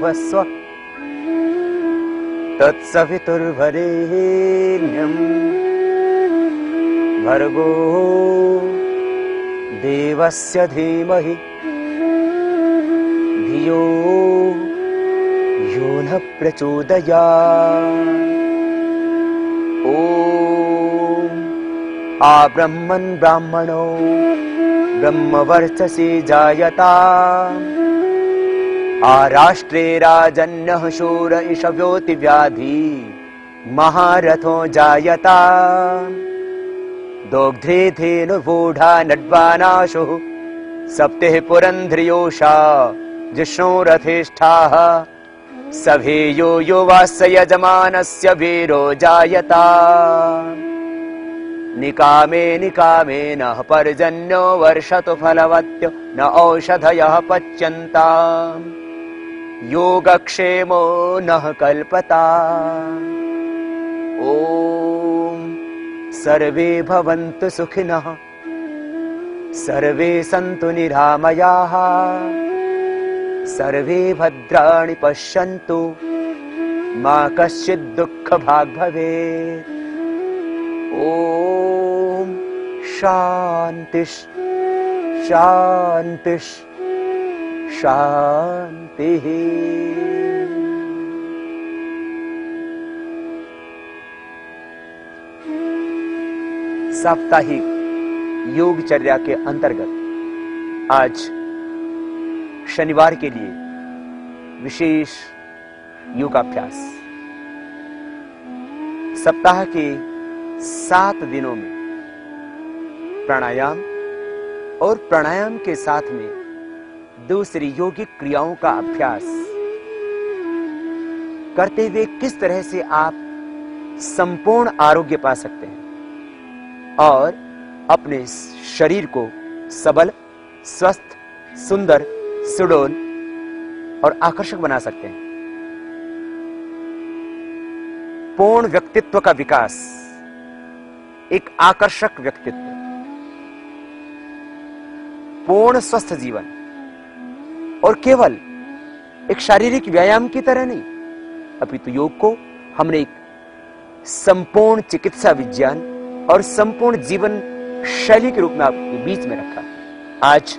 भूर्भुवस्व तत्सवितुर्वरेण्यं भर्गो देवस्य धीमहि धियो यो न प्रचोदयात्। ओम आब्रह्मन् ब्राह्मणो ब्रह्मवर्चसे जायता आराष्ट्रे राजन्यः शूर इषव्योति व्याधि महारथो जायता दोग्ध्रे धेनुर्वूढा नड्वानाशुः सप्तिः पुरन्ध्रियोषा जिष्णुरथेष्ठाः सभेयो युवास्य यजमानस्य वीरो जायता निकामे निकामे न पर्जन्यो वर्षतु फलवत्यो न औषधयः पच्यन्ताम् योगक्षेमो नः कल्पता। ओम सर्वे भवन्तु सुखिनः सर्वे सन्तु निरामयाः सर्वे भद्राणि पश्यन्तु मा कश्चित् दुःखभाग् भवेत्। ओम शांति शांति शांति। साप्ताहिक योगचर्या के अंतर्गत आज शनिवार के लिए विशेष योगाभ्यास। सप्ताह के 7 दिनों में प्राणायाम और प्राणायाम के साथ में दूसरी योगिक क्रियाओं का अभ्यास करते हुए किस तरह से आप संपूर्ण आरोग्य पा सकते हैं और अपने शरीर को सबल, स्वस्थ, सुंदर, सुडौल और आकर्षक बना सकते हैं। पूर्ण व्यक्तित्व का विकास, एक आकर्षक व्यक्तित्व, पूर्ण स्वस्थ जीवन और केवल एक शारीरिक व्यायाम की तरह नहीं, अपितु योग को हमने एक संपूर्ण चिकित्सा विज्ञान और संपूर्ण जीवन शैली के रूप में आपके बीच में रखा। आज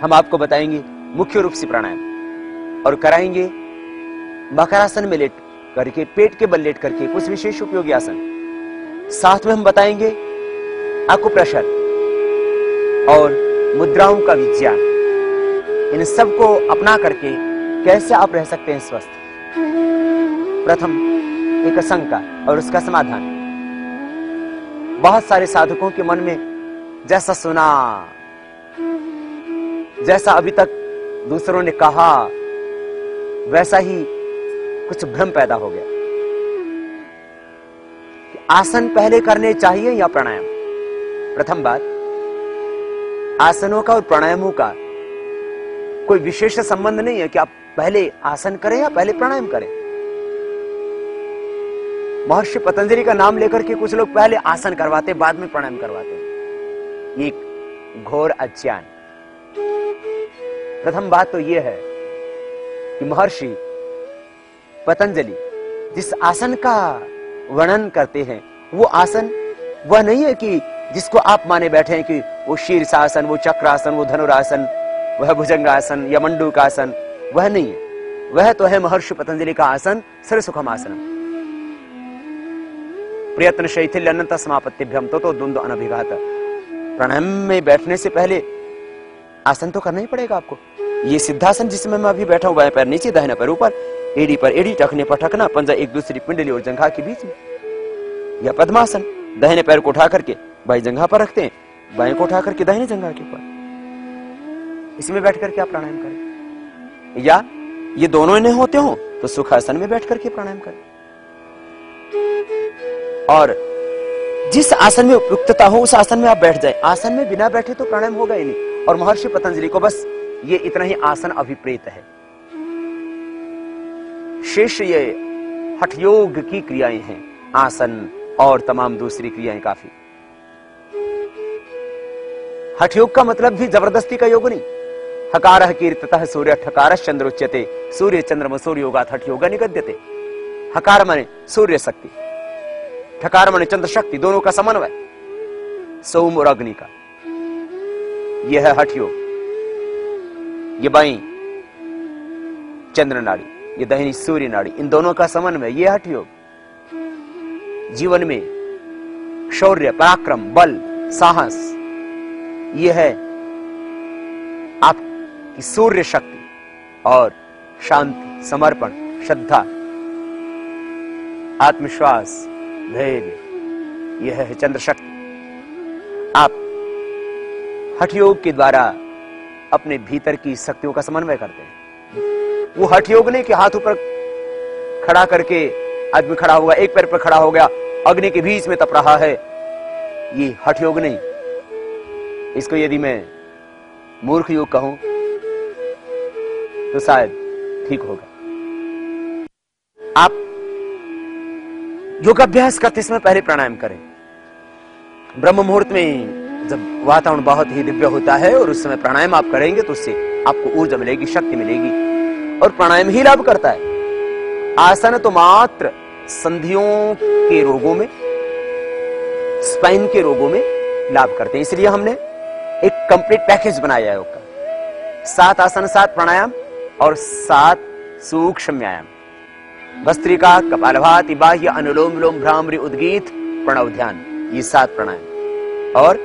हम आपको बताएंगे मुख्य रूप से प्राणायाम और कराएंगे मकरासन में लेट करके, पेट के बल लेट करके कुछ विशेष उपयोगी आसन। साथ में हम बताएंगे आकुप्रेशर और मुद्राओं का विज्ञान। इन सब को अपना करके कैसे आप रह सकते हैं स्वस्थ। प्रथम एक शंका और उसका समाधान। बहुत सारे साधकों के मन में जैसा सुना, जैसा अभी तक दूसरों ने कहा, वैसा ही कुछ भ्रम पैदा हो गया कि आसन पहले करने चाहिए या प्राणायाम। प्रथम बात, आसनों का और प्राणायामों का कोई विशेष संबंध नहीं है कि आप पहले आसन करें या पहले प्राणायाम करें। महर्षि पतंजलि का नाम लेकर के कुछ लोग पहले आसन करवाते, बाद में प्राणायाम करवाते। एक घोर अज्ञान। प्रथम बात तो यह है कि महर्षि पतंजलि जिस आसन का वर्णन करते हैं, वो आसन वह नहीं है कि जिसको आप माने बैठे हैं कि वो शीर्षासन, वो चक्रासन, वो धनुरासन, वह भुजंगासन या मंडूकासन, वह नहीं है। वह तो है महर्षि पतंजलि का आसन सर्वसुखम आसनम। प्रयत्न शैथिल्य अनंत समापत्तिभ्यम तो द्वंद्व अनभिघात। प्राणायाम में बैठने से पहले आसन तो करना ही पड़ेगा आपको। ये सिद्धासन जिसमें मैं अभी बैठा हूं, बाएं पैर नीचे, दाहिना पैर ऊपर, एड़ी पर एड़ी, टखने पर टखना, पंजा एक दूसरी पिंडली और जंघा के बीच में। या पद्मासन, दाहिने पैर को उठा करके बाएं जंघा पर रखते हैं, बाएं को उठा करके दाहिने जंघा के ऊपर। इसमें बैठ करके आप प्राणायाम करें। या ये दोनों नहीं होते हो तो सुखासन में बैठ करके प्राणायाम करें। और जिस आसन में उपयुक्तता हो उस आसन में आप बैठ जाएं। आसन में बिना बैठे तो प्राणायाम होगा ही नहीं। और महर्षि पतंजलि को बस ये इतना ही आसन अभिप्रेत है। शेष ये हठ योग की क्रियाएं हैं, आसन और तमाम दूसरी क्रियाएं काफी। हठ योग का मतलब भी जबरदस्ती का योग नहीं। हकारः कीर्तितः सूर्य ठकार चंद्र उच्यते सूर्य चंद्रम सूर्योगात हठ योगा निगद्यते। हकार माने सूर्य शक्ति, ठकार माने चंद्र शक्ति, दोनों का समन्वय, सोम और अग्नि का। यह है हठ योग। ये बाई चंद्र नाड़ी, ये दाहिनी सूर्य नाड़ी, इन दोनों का समन्वय, यह हठ योग। जीवन में शौर्य, पराक्रम, बल, साहस, यह है आपकी सूर्य शक्ति। और शांति, समर्पण, श्रद्धा, आत्मविश्वास, धैर्य, यह है चंद्र शक्ति। आप हठ योग के द्वारा अपने भीतर की शक्तियों का समन्वय करते हैं। वो हठ योग नहीं कि हाथ ऊपर खड़ा करके आदमी खड़ा होगा, एक पैर पर खड़ा हो गया, अग्नि के बीच में तप रहा है, ये हठ योग नहीं। इसको यदि मैं मूर्ख योग कहूं तो शायद ठीक होगा। आप योगाभ्यास करते समय पहले प्राणायाम करें। ब्रह्म मुहूर्त में जब वातावरण बहुत ही दिव्य होता है और उस समय प्राणायाम आप करेंगे तो उससे आपको ऊर्जा मिलेगी, शक्ति मिलेगी, और प्राणायाम ही लाभ करता है। आसन तो मात्र संधियों के रोगों में, स्पाइन के रोगों में लाभ करते हैं। इसलिए हमने एक कंप्लीट पैकेज बनाया है योग का। 7 आसन, 7 प्राणायाम और 7 सूक्ष्म व्यायाम। भस्त्रिका, कपालभाति, बाह्य, अनुलोम विलोम, भ्रामरी, उद्गीत, प्रणव, ध्यान, ये 7 प्राणायाम और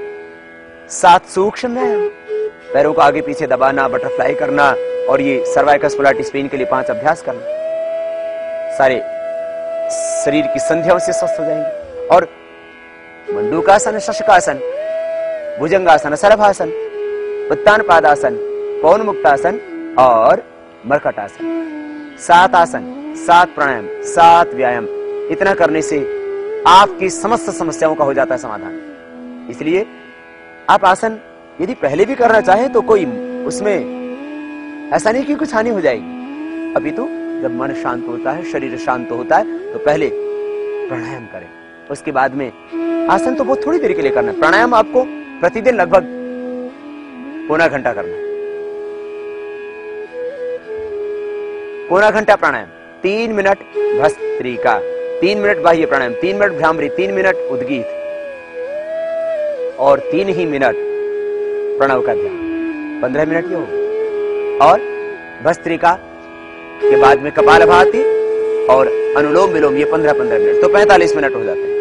7 सूक्ष्म व्यायाम। पैरों को आगे पीछे दबाना, बटरफ्लाई करना, और ये सर्वाइकल स्पोलाइटिस पेन के लिए 5 अभ्यास करना। सारे शरीर की संधियों से स्वस्थ हो जाएंगे। और मंडूकासन, शशकासन, भुजंगासन, सरभासन, उत्तानपादासन, पवन मुक्तासन और मरकटासन। 7 आसन, 7 प्राणायाम, 7 व्यायाम, इतना करने से आपकी समस्त समस्याओं का हो जाता है समाधान। इसलिए आप आसन यदि पहले भी करना चाहें तो कोई उसमें ऐसा नहीं कि कुछ हानि हो जाएगी। अभी तो जब मन शांत होता है, शरीर शांत होता है, तो पहले प्राणायाम करें, उसके बाद में आसन तो बहुत थोड़ी देर के लिए करना है। प्राणायाम आपको प्रतिदिन लगभग पौना घंटा करना है। पौना घंटा प्राणायाम, 3 मिनट भस्त्रिका, 3 मिनट बाह्य प्राणायाम, 3 मिनट भ्रामरी, 3 मिनट उद्गीत और 3 ही मिनट प्रणव का ध्यान, 15 मिनट ये होगा। और भस्त्रिका के बाद में कपालभाति और अनुलोम विलोम, ये 15-15 मिनट, तो 45 मिनट हो जाते हैं।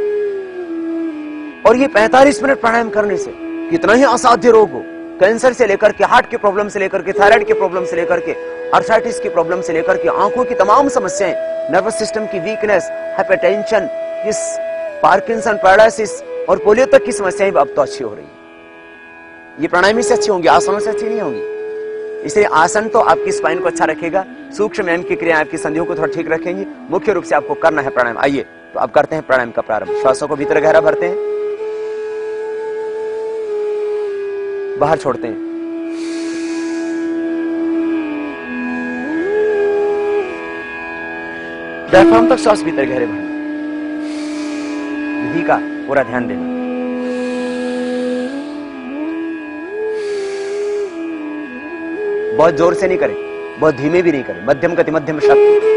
और ये 45 मिनट प्राणायाम करने से कितना ही असाध्य रोग हो, कैंसर से लेकर के, हार्ट की प्रॉब्लम से लेकर के, थायराइड की प्रॉब्लम से लेकर के, आर्थराइटिस की प्रॉब्लम से लेकर के, आंखों की तमाम समस्याएं, नर्वस सिस्टम की वीकनेस, हाइपरटेंशन, इस पार्किंसन, पैरालिसिस और पोलियो तक की समस्याएं अब तो अच्छी हो रही है। ये प्राणायाम से अच्छी होंगी, आसनों से अच्छी नहीं होंगी। इसलिए आसन तो आपकी स्पाइन को अच्छा रखेगा, सूक्ष्म व्यायाम की क्रिया आपकी संधियों को थोड़ा ठीक रखेंगे। मुख्य रूप से आपको करना है प्राणायाम। आइए तो आप करते हैं प्राणायाम का प्रारंभ। श्वासों को भीतर गहरा भरते हैं, बाहर छोड़ते हैं। डायफ्राम तक श्वास भीतर गहरे भरना, विधि का पूरा ध्यान देना। बहुत जोर से नहीं करें, बहुत धीमे भी नहीं करें, मध्यम गति, मध्यम शक्ति।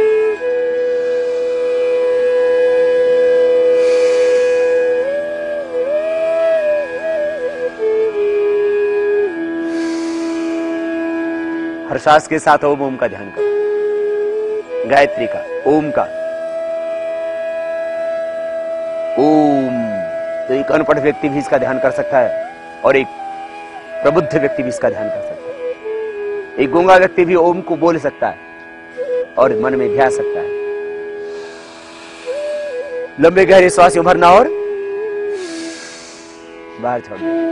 हर श्वास के साथ ओम ओम का ध्यान करो, गायत्री का, ओम का। ओम तो एक अनपढ़ व्यक्ति भी इसका ध्यान कर सकता है और एक प्रबुद्ध व्यक्ति भी इसका ध्यान कर सकता है। एक गूंगा व्यक्ति भी ओम को बोल सकता है और मन में ध्यान सकता है। लंबे गहरे श्वास भरना और बाहर छोड़ देना।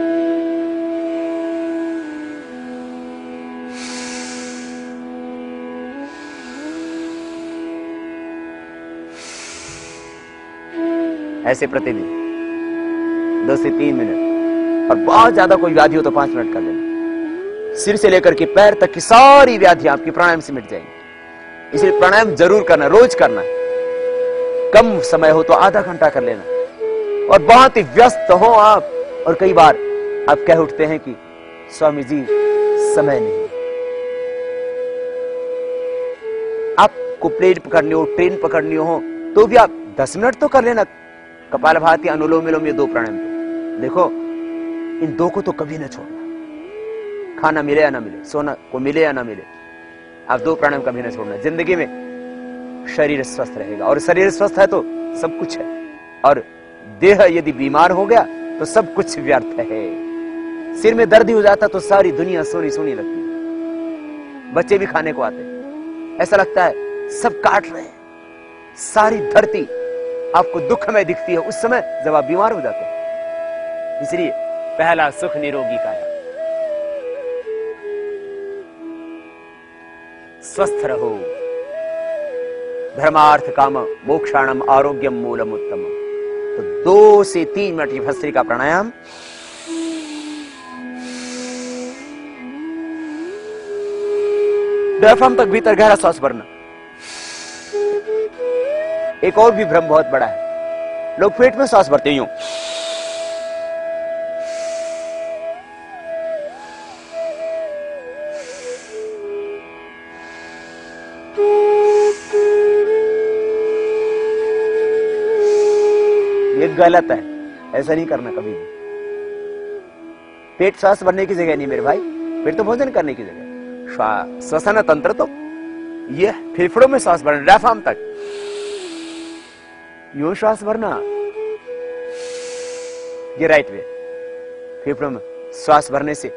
ऐसे प्रतिदिन 2 से 3 मिनट, और बहुत ज्यादा कोई व्याधि हो तो 5 मिनट कर लेना। सिर से लेकर के पैर तक की सारी व्याधियां आपकी प्राणायाम से मिट जाएंगी। इसलिए प्राणायाम जरूर करना, रोज करना। कम समय हो तो आधा घंटा कर लेना। और बहुत ही व्यस्त हो आप और कई बार आप कह उठते हैं कि स्वामी जी समय नहीं, आपको प्लेन पकड़नी हो, ट्रेन पकड़नी हो, तो भी आप 10 मिनट तो कर लेना कपालभाति, अनुलोम विलोम, ये 2 प्राणायाम। तो देखो इन 2 को तो कभी ना छोड़ना, खाना मिले या ना मिले, सोना को मिले या ना मिले, आप 2 प्राणायाम कभी ना छोड़ना। जिंदगी में शरीर स्वस्थ रहेगा, और शरीर स्वस्थ है तो सब कुछ है, और देह यदि बीमार हो गया तो सब कुछ व्यर्थ है। सिर में दर्द ही हो जाता तो सारी दुनिया सोनी सोनी लगती है। बच्चे भी खाने को आते, ऐसा लगता है सब काट रहे हैं, सारी धरती आपको दुखमय दिखती है उस समय जब आप बीमार हो जाते हैं। इसलिए पहला सुख निरोगी काया, स्वस्थ रहो। धर्मार्थ काम मोक्षाणम आरोग्यम मूलम उत्तम। तो 2 से 3 मिनट की भस्त्रिका प्राणायाम। डायफ्राम तक भीतर गहरा सांस भरना। एक और भी भ्रम बहुत बड़ा है, लोग पेट में सांस भरते यूं, ये गलत है, ऐसा नहीं करना कभी भी। पेट सांस भरने की जगह नहीं मेरे भाई, पेट तो भोजन करने की जगह। श्वसन तंत्र तो ये फेफड़ों में सांस भरना, डायफ्राम तक यूं श्वास भरना, ये राइट वे। फेफड़ों में श्वास भरने से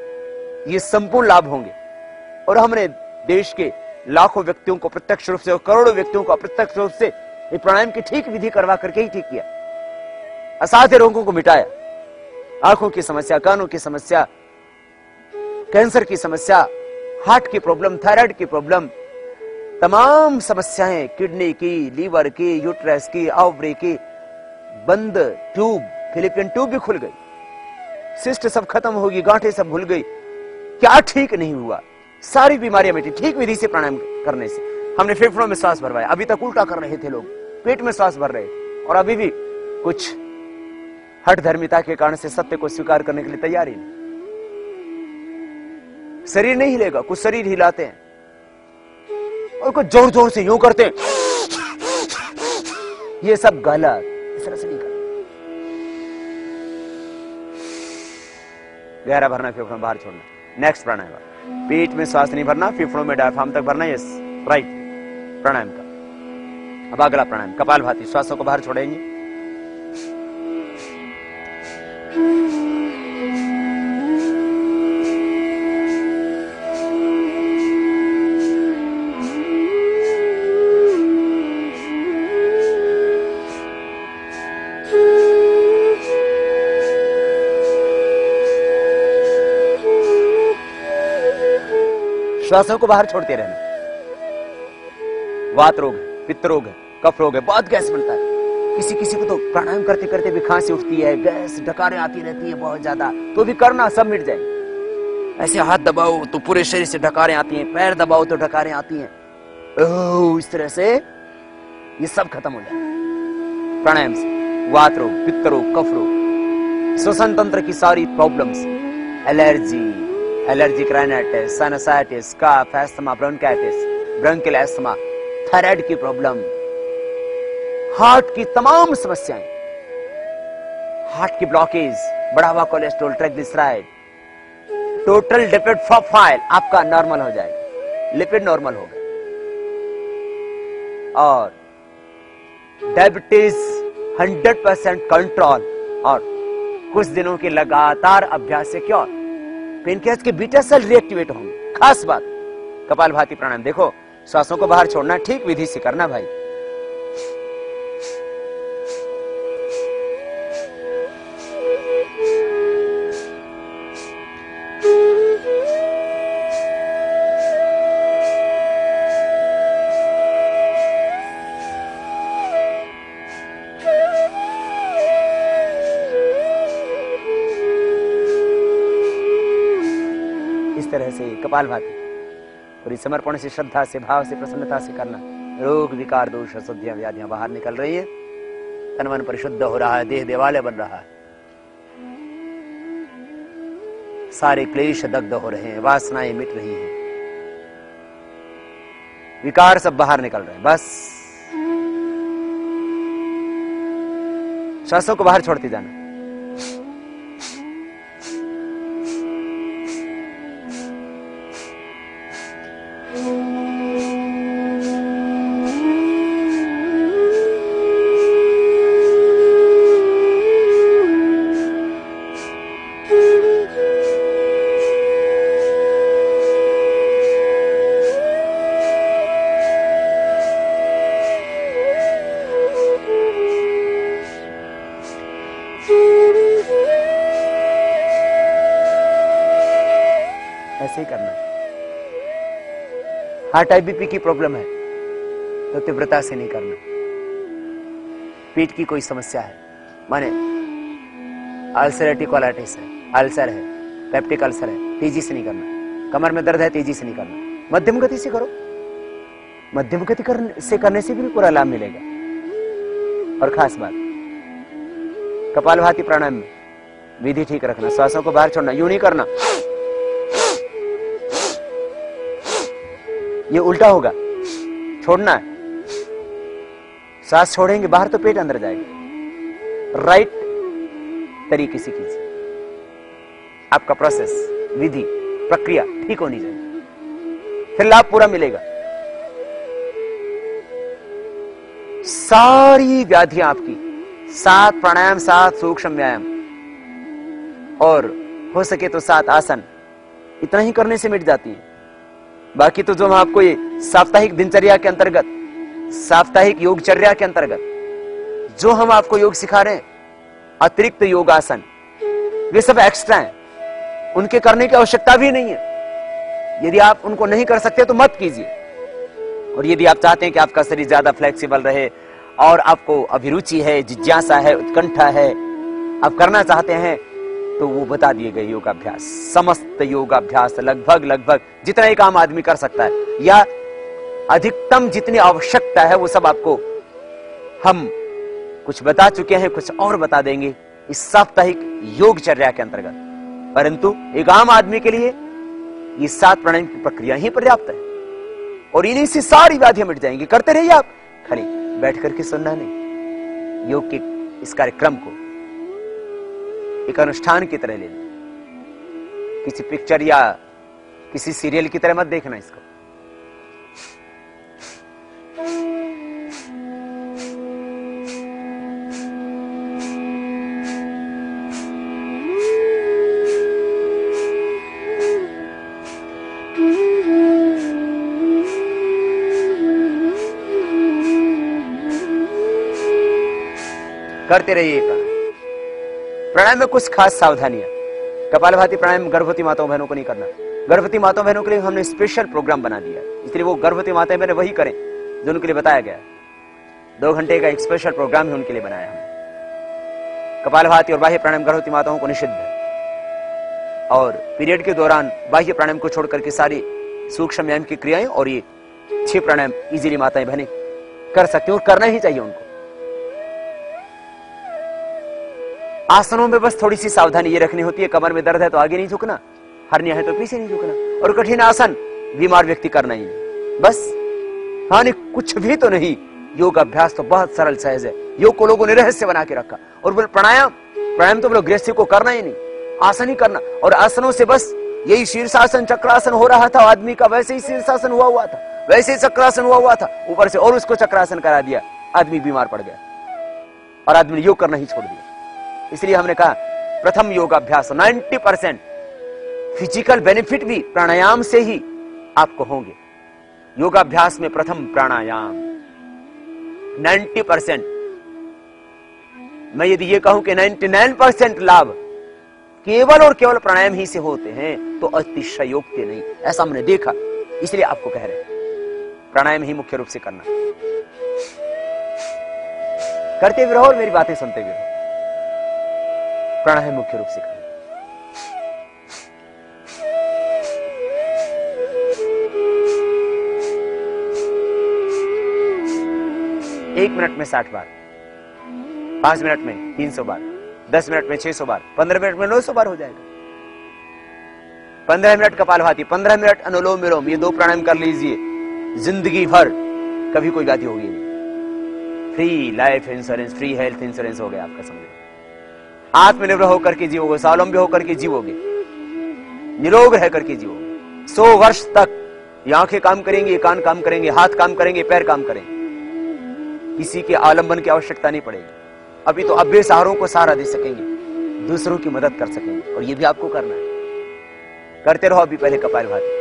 ये संपूर्ण लाभ होंगे। और हमने देश के लाखों व्यक्तियों को प्रत्यक्ष रूप से और करोड़ों व्यक्तियों को अप्रत्यक्ष रूप से ये प्राणायाम की ठीक विधि करवा करके ही ठीक किया, असाध्य रोगों को मिटाया। आंखों की समस्या, कानों की समस्या, कैंसर की समस्या, हार्ट की प्रॉब्लम, थायराइड की प्रॉब्लम, तमाम समस्याएं, किडनी की, लीवर की, यूट्रस की, ओवरी की, बंद ट्यूब, फिलिपियन ट्यूब भी खुल गई, सिस्ट सब खत्म होगी, गांठें सब भूल गई, क्या ठीक नहीं हुआ, सारी बीमारियां मिटी ठीक विधि से प्राणायाम करने से। हमने फेफड़ों में सांस भरवाया, अभी तक उल्टा कर रहे थे लोग, पेट में सांस भर रहे थे, और अभी भी कुछ हठ धर्मिता के कारण से सत्य को स्वीकार करने के लिए तैयार ही नहीं। शरीर नहीं हिलेगा, कुछ शरीर हिलाते हैं और कुछ जोर जोर से यूं करते हैं, ये सब गलत, इस तरह से नहीं करना। गहरा भरना, फेफड़ों में बाहर छोड़ना। नेक्स्ट प्राणायाम, पेट में सांस नहीं भरना, फेफड़ों में डायफ्राम तक भरना, यस राइट प्राणायाम का। अब अगला प्राणायाम कपालभाति, श्वासों को बाहर छोड़ेंगे। श्वासों को बाहर छोड़ते रहना। वात रोग है, पित्त रोग है, कफ रोग है, बहुत गैस बनता है। किसी किसी को तो प्राणायाम करते करते भी खांसी उठती है, गैस डकारें आती रहती है बहुत ज्यादा, तो भी करना, सब मिट जाएगी। ऐसे हाथ दबाओ तो पूरे शरीर से डकारें आती हैं, पैर दबाओ तो डकारें आती हैं, इस तरह से ये सब खत्म हो जाए प्राणायाम से। वात रोग, पित्त रोग, कफ रोग, श्वसन तंत्र की सारी problems, allergy, allergic rhinitis, sinusitis, cough, asthma, bronchitis, bronchial asthma, thyroid की प्रॉब्लम, हार्ट की तमाम समस्याएं, हार्ट की ब्लॉकेज, बढ़ा हुआ cholesterol, triglyceride, total lipid profile आपका नॉर्मल हो जाएगा, लिपिड नॉर्मल होगा। और डायबिटीज 100% कंट्रोल, और कुछ दिनों के लगातार अभ्यास से क्या पेनक्रियास के बीटा सेल रिएक्टिवेट होंगे। खास बात कपालभाति प्राणायाम, देखो श्वासों को बाहर छोड़ना, ठीक विधि से करना भाई। तरह से कपालभाति पूरी समर्पण से, श्रद्धा से, भाव से, प्रसन्नता से करना। रोग, विकार, दोष, अशुद्धियां, व्याधियां बाहर निकल रही है, तन मन परिशुद्ध हो रहा है, देह देवालय बन रहा है, सारे क्लेश दग्ध हो रहे हैं, वासनाएं मिट रही हैं। विकार सब बाहर निकल रहे हैं। बस श्वासों को बाहर छोड़ते जाना। ऐसे ही करना है। हार्ट IBP की प्रॉब्लम है तो तीव्रता से नहीं करना। पेट की कोई समस्या है, माने अल्सरेटिव कोलाइटिस है, अल्सर है, पेप्टिक अल्सर है, तेजी से नहीं करना। कमर में दर्द है, तेजी से नहीं करना। मध्यम गति से करो। मध्यम गति से करने से भी पूरा लाभ मिलेगा। और खास बात, कपालभाति प्राणायाम में विधि ठीक रखना। श्वासों को बाहर छोड़ना, यूं नहीं करना, ये उल्टा होगा। छोड़ना है, सांस छोड़ेंगे बाहर तो पेट अंदर जाएगा। राइट तरीके से कीजिए। आपका प्रोसेस, विधि, प्रक्रिया ठीक होनी चाहिए, फिर लाभ पूरा मिलेगा। सारी व्याधियां आपकी 7 प्राणायाम, 7 सूक्ष्म व्यायाम और हो सके तो 7 आसन, इतना ही करने से मिट जाती है। बाकी तो जो हम आपको ये साप्ताहिक दिनचर्या के अंतर्गत, साप्ताहिक योगचर्या के अंतर्गत जो हम आपको योग सिखा रहे हैं, अतिरिक्त योगासन, वे सब एक्स्ट्रा हैं। उनके करने की आवश्यकता भी नहीं है। यदि आप उनको नहीं कर सकते तो मत कीजिए। और यदि आप चाहते हैं कि आपका शरीर ज्यादा फ्लेक्सिबल रहे और आपको अभिरुचि है, जिज्ञासा है, उत्कंठा है, आप करना चाहते हैं, तो वो बता दिए गए योगाभ्यास, समस्त योगाभ्यास लगभग जितना एक आम आदमी कर सकता है या अधिकतम जितनी आवश्यकता है, वो सब आपको हम कुछ बता चुके हैं, कुछ और बता देंगे इस साप्ताहिक योगचर्या के अंतर्गत। परंतु एक आम आदमी के लिए ये 7 प्राणायाम की प्रक्रिया ही पर्याप्त है और इन्हीं से सारी व्याधियां मिट जाएंगी। करते रहिए आप, खाली बैठ करके सुनना नहीं। योग के इस कार्यक्रम को एक अनुष्ठान की तरह लेना, किसी पिक्चर या किसी सीरियल की तरह मत देखना इसको। करते रहिए प्राणायाम में कुछ खास सावधानियां। कपालभाति प्राणायाम गर्भवती माताओं बहनों को नहीं करना। गर्भवती माताओं बहनों के लिए हमने स्पेशल प्रोग्राम बना दिया, इसलिए वो गर्भवती माताएं बहनें वही करें जो उनके लिए बताया गया है। 2 घंटे का एक स्पेशल प्रोग्राम ही उनके लिए बनाया हमने। कपालभाति और बाह्य प्राणायाम गर्भवती माताओं को निषिद्ध है और पीरियड के दौरान बाह्य प्राणायाम को छोड़कर के सारी सूक्ष्म व्यायाम की क्रियाएं और ये 6 प्राणायाम इजीली माताएं बहनें कर सकती हैं और करना ही चाहिए उनको। आसनों में बस थोड़ी सी सावधानी ये रखनी होती है, कमर में दर्द है तो आगे नहीं झुकना, हर्निया है तो पीछे नहीं झुकना, और कठिन आसन बीमार व्यक्ति करना ही नहीं, बस। हाँ, नहीं कुछ भी तो नहीं। योग अभ्यास तो बहुत सरल सहज है। योग को लोगों ने रहस्य बना के रखा और बोले प्राणायाम तो बोलो गृहस्थी को करना ही नहीं, आसन ही करना। और आसनों से बस यही शीर्षासन चक्रासन हो रहा था आदमी का, वैसे ही शीर्षासन हुआ था, वैसे ही चक्रासन हुआ था, ऊपर से और उसको चक्रासन करा दिया, आदमी बीमार पड़ गया और आदमी ने योग करना ही छोड़ दिया। इसलिए हमने कहा प्रथम योगाभ्यास 90% फिजिकल बेनिफिट भी प्राणायाम से ही आपको होंगे। योगाभ्यास में प्रथम प्राणायाम 90%। मैं यदि ये कहूं कि 99% लाभ केवल और केवल प्राणायाम ही से होते हैं तो अतिशयोक्ति नहीं, ऐसा हमने देखा। इसलिए आपको कह रहे हैं प्राणायाम ही मुख्य रूप से करना। करते भी रहो और मेरी बातें सुनते भी रहो। प्राणायाम मुख्य रूप से करें। एक मिनट में 60 बार, 5 मिनट में 300 बार, 10 मिनट में 600 बार, 15 मिनट में 900 बार हो जाएगा। 15 मिनट कपालभाति, 15 मिनट अनुलोम विलोम, ये 2 प्राणायाम कर लीजिए। जिंदगी भर कभी कोई व्याधि होगी नहीं। Free life insurance, free health insurance हो गया आपका, समझ। आत्मनिर्भर होकर के जीवोगे, स्वावलंबी होकर के जीवोगे, निरोग रह करके जीवोगे। 100 वर्ष तक ये आंखें काम करेंगी, ये कान काम करेंगे, हाथ काम करेंगे, पैर काम करेंगे, किसी के आलंबन की आवश्यकता नहीं पड़ेगी। अभी तो अब बेसहारों को सहारा दे सकेंगे, दूसरों की मदद कर सकेंगे, और ये भी आपको करना है। करते रहो अभी पहले कपालभाति।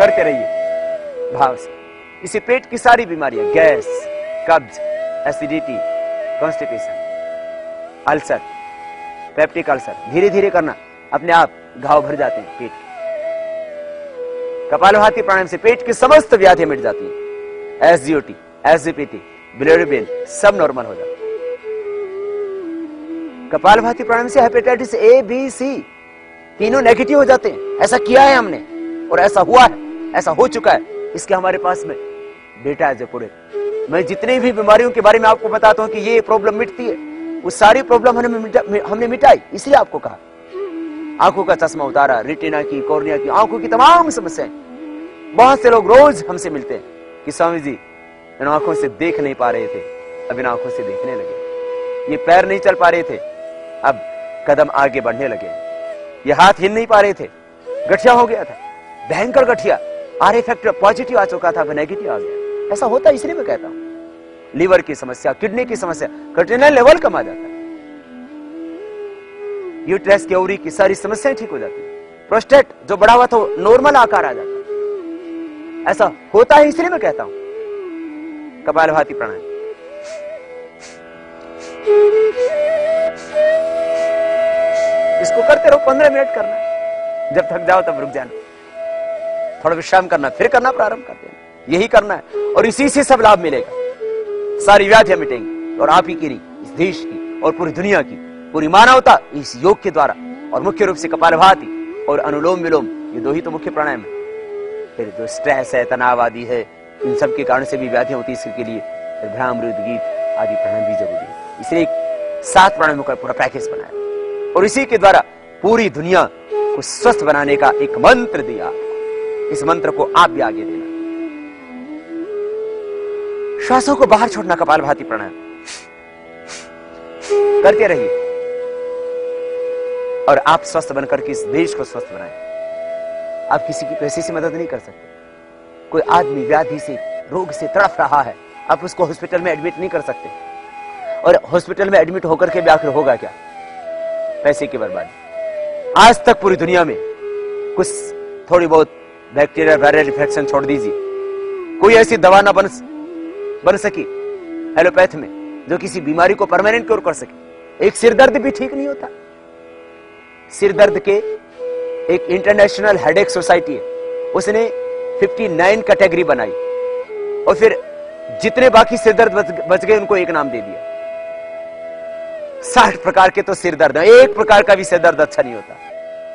करते रहिए भाव से। इसे पेट की सारी बीमारियां, गैस, कब्ज, acidity, constipation, ulcer, peptic ulcer, धीरे धीरे करना, अपने आप घाव भर जाते हैं पेट के। कपालभाति प्राणायाम से पेट की समस्त व्याधियां मिट जाती हैं। एसजीओटी, एसजीपीटी, बिलिरुबिन सब नॉर्मल हो जाता है। कपालभाति प्राणायाम से हेपेटाइटिस ए, बी, सी तीनों नेगेटिव हो जाते हैं। ऐसा किया है हमने और ऐसा हुआ है, ऐसा हो चुका है। इसके हमारे पास में डेटा है जो पूरे। मैं जितने भी बीमारियों के बारे में आपको बताता हूं कि ये प्रॉब्लम मिटती है, वो सारी प्रॉब्लम हमने मिटाई, इसलिए आपको कहा। आंखों का चश्मा उतारा, रेटिना की, कॉर्निया की, आंखों की तमाम समस्याएं। बहुत से लोग रोज हमसे मिलते हैं कि स्वामी जी इन आंखों से देख नहीं पा रहे थे, अब इन आंखों से देखने लगे। ये पैर नहीं चल पा रहे थे, अब कदम आगे बढ़ने लगे। ये हाथ हिल नहीं पा रहे थे, गठिया हो गया था, भयंकर गठिया, आर फैक्टर पॉजिटिव आ चुका था, अब नेगेटिव आ गया। ऐसा होता है, इसलिए मैं कहता हूं। लीवर की समस्या, किडनी की समस्या, क्रिएटिनिन लेवल कम आ जाता है, यूट्रस की ओवरी की सारी समस्याएं ठीक हो जाती है, प्रोस्टेट जो बढ़ा हुआ था वो नॉर्मल आकार आ जाता है। ऐसा होता है, इसलिए मैं कहता हूं कपालभाति प्राणायाम। इसको करते रहो, 15 मिनट करना, जब थक जाओ तब रुक जाना, थोड़ा विश्राम करना, फिर करना प्रारंभ कर देना। यही करना है और इसी से सब लाभ मिलेगा, सारी व्याधियां मिटेंगी। और आप ही की नहीं, इस देश की और पूरी दुनिया की, पूरी मानवता इस योग के द्वारा, और मुख्य रूप से कपालभाति और अनुलोम विलोम, ये दो ही तो मुख्य प्राणायाम है। फिर जो स्ट्रेस है, तनाव आदि है, इन सब के कारण से भी व्याधियां होती है, इसके लिए फिर भ्रामृत, गीत आदि प्राणायाम भी जरूरी है। इसलिए 7 प्राणायामों का पूरा पैकेज बनाया और इसी के द्वारा पूरी दुनिया को स्वस्थ बनाने का एक मंत्र दिया। इस मंत्र को आप भी आगे देना। श्वासों को बाहर छोड़ना, कपालभाति प्राणायाम करते रहिए और आप स्वस्थ बनकर के इस देश को स्वस्थ बनाएं। आप किसी की पैसे से मदद नहीं कर सकते। कोई आदमी व्याधि से, रोग से तड़फ रहा है, आप उसको हॉस्पिटल में एडमिट नहीं कर सकते, और हॉस्पिटल में एडमिट होकर के भी आखिर होगा क्या? पैसे की बर्बादी। आज तक पूरी दुनिया में कुछ थोड़ी बहुत बैक्टीरिया वायरल इन्फेक्शन छोड़ दीजिए, कोई ऐसी दवा ना बन सकी एलोपैथ में जो किसी बीमारी को परमानेंट क्योर कर सके। एक सिर दर्द भी ठीक नहीं होता। सिर दर्द के एक इंटरनेशनल हेडेक सोसाइटी है, उसने 59 कैटेगरी बनाई और फिर जितने बाकी सिर दर्द बच गए उनको एक नाम दे दिया। 60 प्रकार के तो सिर दर्द है, एक प्रकार का भी सिर दर्द अच्छा नहीं होता।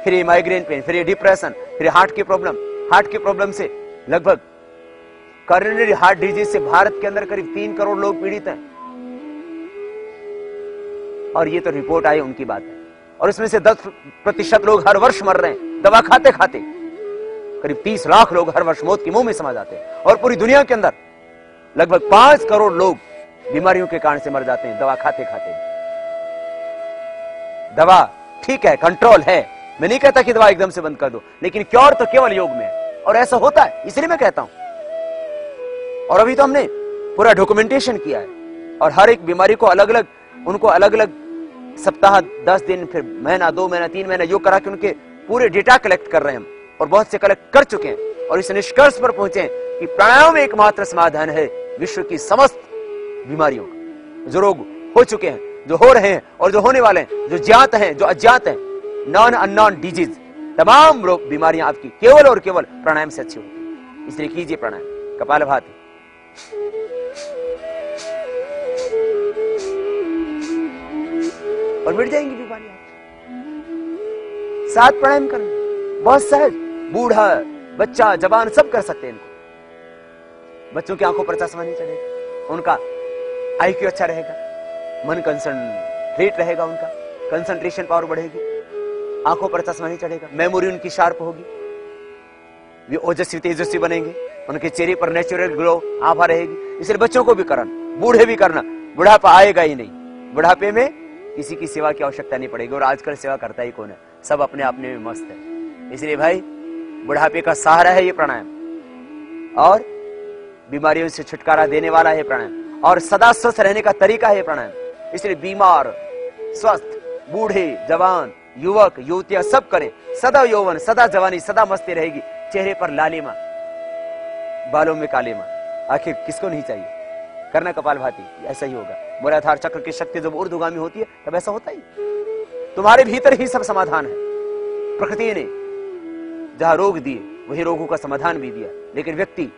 फिर ये माइग्रेन पेन, फिर ये डिप्रेशन, फिर हार्ट की प्रॉब्लम। हार्ट की प्रॉब्लम से लगभग कॉरोनरी हार्ट डिजीज से भारत के अंदर करीब 3 करोड़ लोग पीड़ित हैं, और ये तो रिपोर्ट आई उनकी बात है। और इसमें से 10% लोग हर वर्ष मर रहे हैं दवा खाते खाते। करीब 30 लाख लोग हर वर्ष मौत के मुंह में समा जाते हैं, और पूरी दुनिया के अंदर लगभग 5 करोड़ लोग बीमारियों के कारण से मर जाते हैं दवा खाते खाते। दवा ठीक है, कंट्रोल है, मैं नहीं कहता कि दवा एकदम से बंद कर दो, लेकिन क्योर तो केवल योग में है, और ऐसा होता है, इसलिए मैं कहता हूं। और अभी तो हमने पूरा डॉक्यूमेंटेशन किया है, और हर एक बीमारी को अलग अलग, उनको अलग अलग सप्ताह, 10 दिन, फिर महीना, 2 महीना, 3 महीना योग करा के उनके पूरे डेटा कलेक्ट कर रहे हैं हम, और बहुत से कलेक्ट कर चुके हैं, और इस निष्कर्ष पर पहुंचे हैं कि प्राणायाम एकमात्र समाधान है विश्व की समस्त बीमारियों का। जो रोग हो चुके हैं, जो हो रहे हैं, और जो होने वाले हैं, जो ज्ञात हैं, जो अज्ञात हैं, नॉन अननोन डिजीज, तमाम रोग बीमारियां आपकी केवल और केवल प्राणायाम से अच्छी होती है। इसलिए कीजिए प्राणायाम, कपालभाति। और मिट जाएंगी बीमारियां। 7 प्राणायाम करना, बहुत सहज, बूढ़ा बच्चा जवान सब कर सकते हैं इनको। बच्चों की आंखों पर चश्मा नहीं चढ़ेगा, उनका आईक्यू अच्छा रहेगा, मन कंसंट्रेट रहेगा, उनका कंसंट्रेशन पावर बढ़ेगी, आंखों पर चश्मा नहीं चढ़ेगा, मेमोरी उनकी शार्प होगी, वे ओजस्वी तेजस्वी बनेंगे, उनके चेहरे पर नेचुरल ग्लो आभा रहेगी। इसलिए बच्चों को भी करना, बूढ़े भी करना, बुढ़ापा आएगा ही नहीं। बुढ़ापे में किसी की सेवा की आवश्यकता नहीं पड़ेगी। और आजकल सेवा करता ही कौन है, सब अपने अपने में मस्त है। इसलिए भाई बुढ़ापे का सहारा है ये प्राणायाम, और बीमारियों से छुटकारा देने वाला है प्राणायाम, और सदा स्वस्थ रहने का तरीका है प्राणायाम। इसलिए बीमार, स्वस्थ, बूढ़े, जवान, युवक, युवतियां सब करें। सदा यौवन, सदा जवानी, सदा मस्ती रहेगी, चेहरे पर लालिमा, बालों में कालिमा। आखिर किसको नहीं चाहिए करना कपालभाति? ऐसा ही होगा। मूलाधार चक्र की शक्ति जब ऊर्ध्वगामी होती है तब ऐसा होता ही। तुम्हारे भीतर ही सब समाधान है। प्रकृति ने जहां रोग दिए वही रोगों का समाधान भी दिया, लेकिन व्यक्ति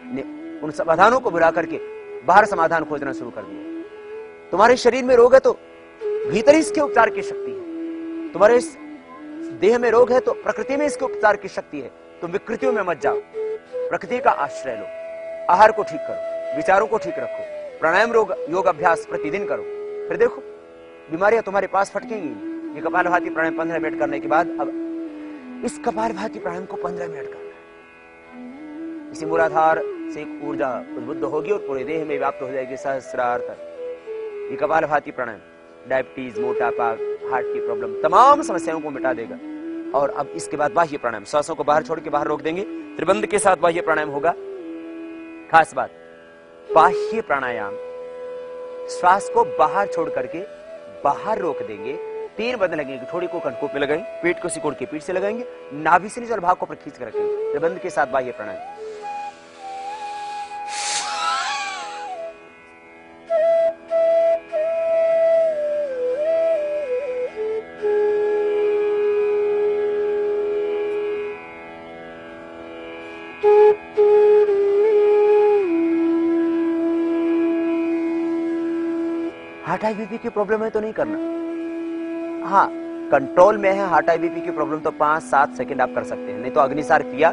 ने उन समाधानों को भुला करके बाहर समाधान खोजना शुरू कर दिया। तुम्हारे शरीर में रोग है तो भीतर ही इसके उपचार की शक्ति है। तुम्हारे इस देह में रोग है तो प्रकृति में इसके उपचार की शक्ति है। तुम विकृतियों में मत जाओ, प्रकृति का आश्रय लो, आहार को ठीक करो, विचारों को ठीक रखो, प्राणायाम योग अभ्यास प्रतिदिन करो, फिर देखो बीमारियां तुम्हारे पास फटकेंगी। ये कपालभाति प्राणायाम 15 मिनट करने के बाद, अब इस कपालभाति प्राणायाम को 15 मिनट करना है। इसी मूलाधार से एक ऊर्जा उद्बुद्ध होगी और पूरे देह में व्याप्त हो जाएगी सहस्रार तक। ये कपालभाति प्राणायाम डायबिटीज, मोटापा, हार्ट की प्रॉब्लम, तमाम समस्याओं को मिटा देगा। और अब इसके बाद बाह्य प्राणायाम, श्वासों को बाहर छोड़ के बाहर रोक देंगे, त्रिबंध के साथ बाह्य प्राणायाम होगा। खास बात, बाह्य प्राणायाम श्वास को बाहर छोड़ करके बाहर रोक देंगे। 3 बंद लगेंगे, थोड़ी को कनकों पे लगाएंगे, पेट को सिकोड़ के पीठ से लगाएंगे, नाभि से नीचे भाग को पर खींच कर रखेंगे। त्रिबंध के साथ बाह्य प्राणायाम। हार्ट हाई बीपी की प्रॉब्लम है तो नहीं करना। हाँ, कंट्रोल में है हार्ट हाई बीपी की प्रॉब्लम तो 5-7 सेकंड आप कर सकते हैं, नहीं तो अग्निसार किया,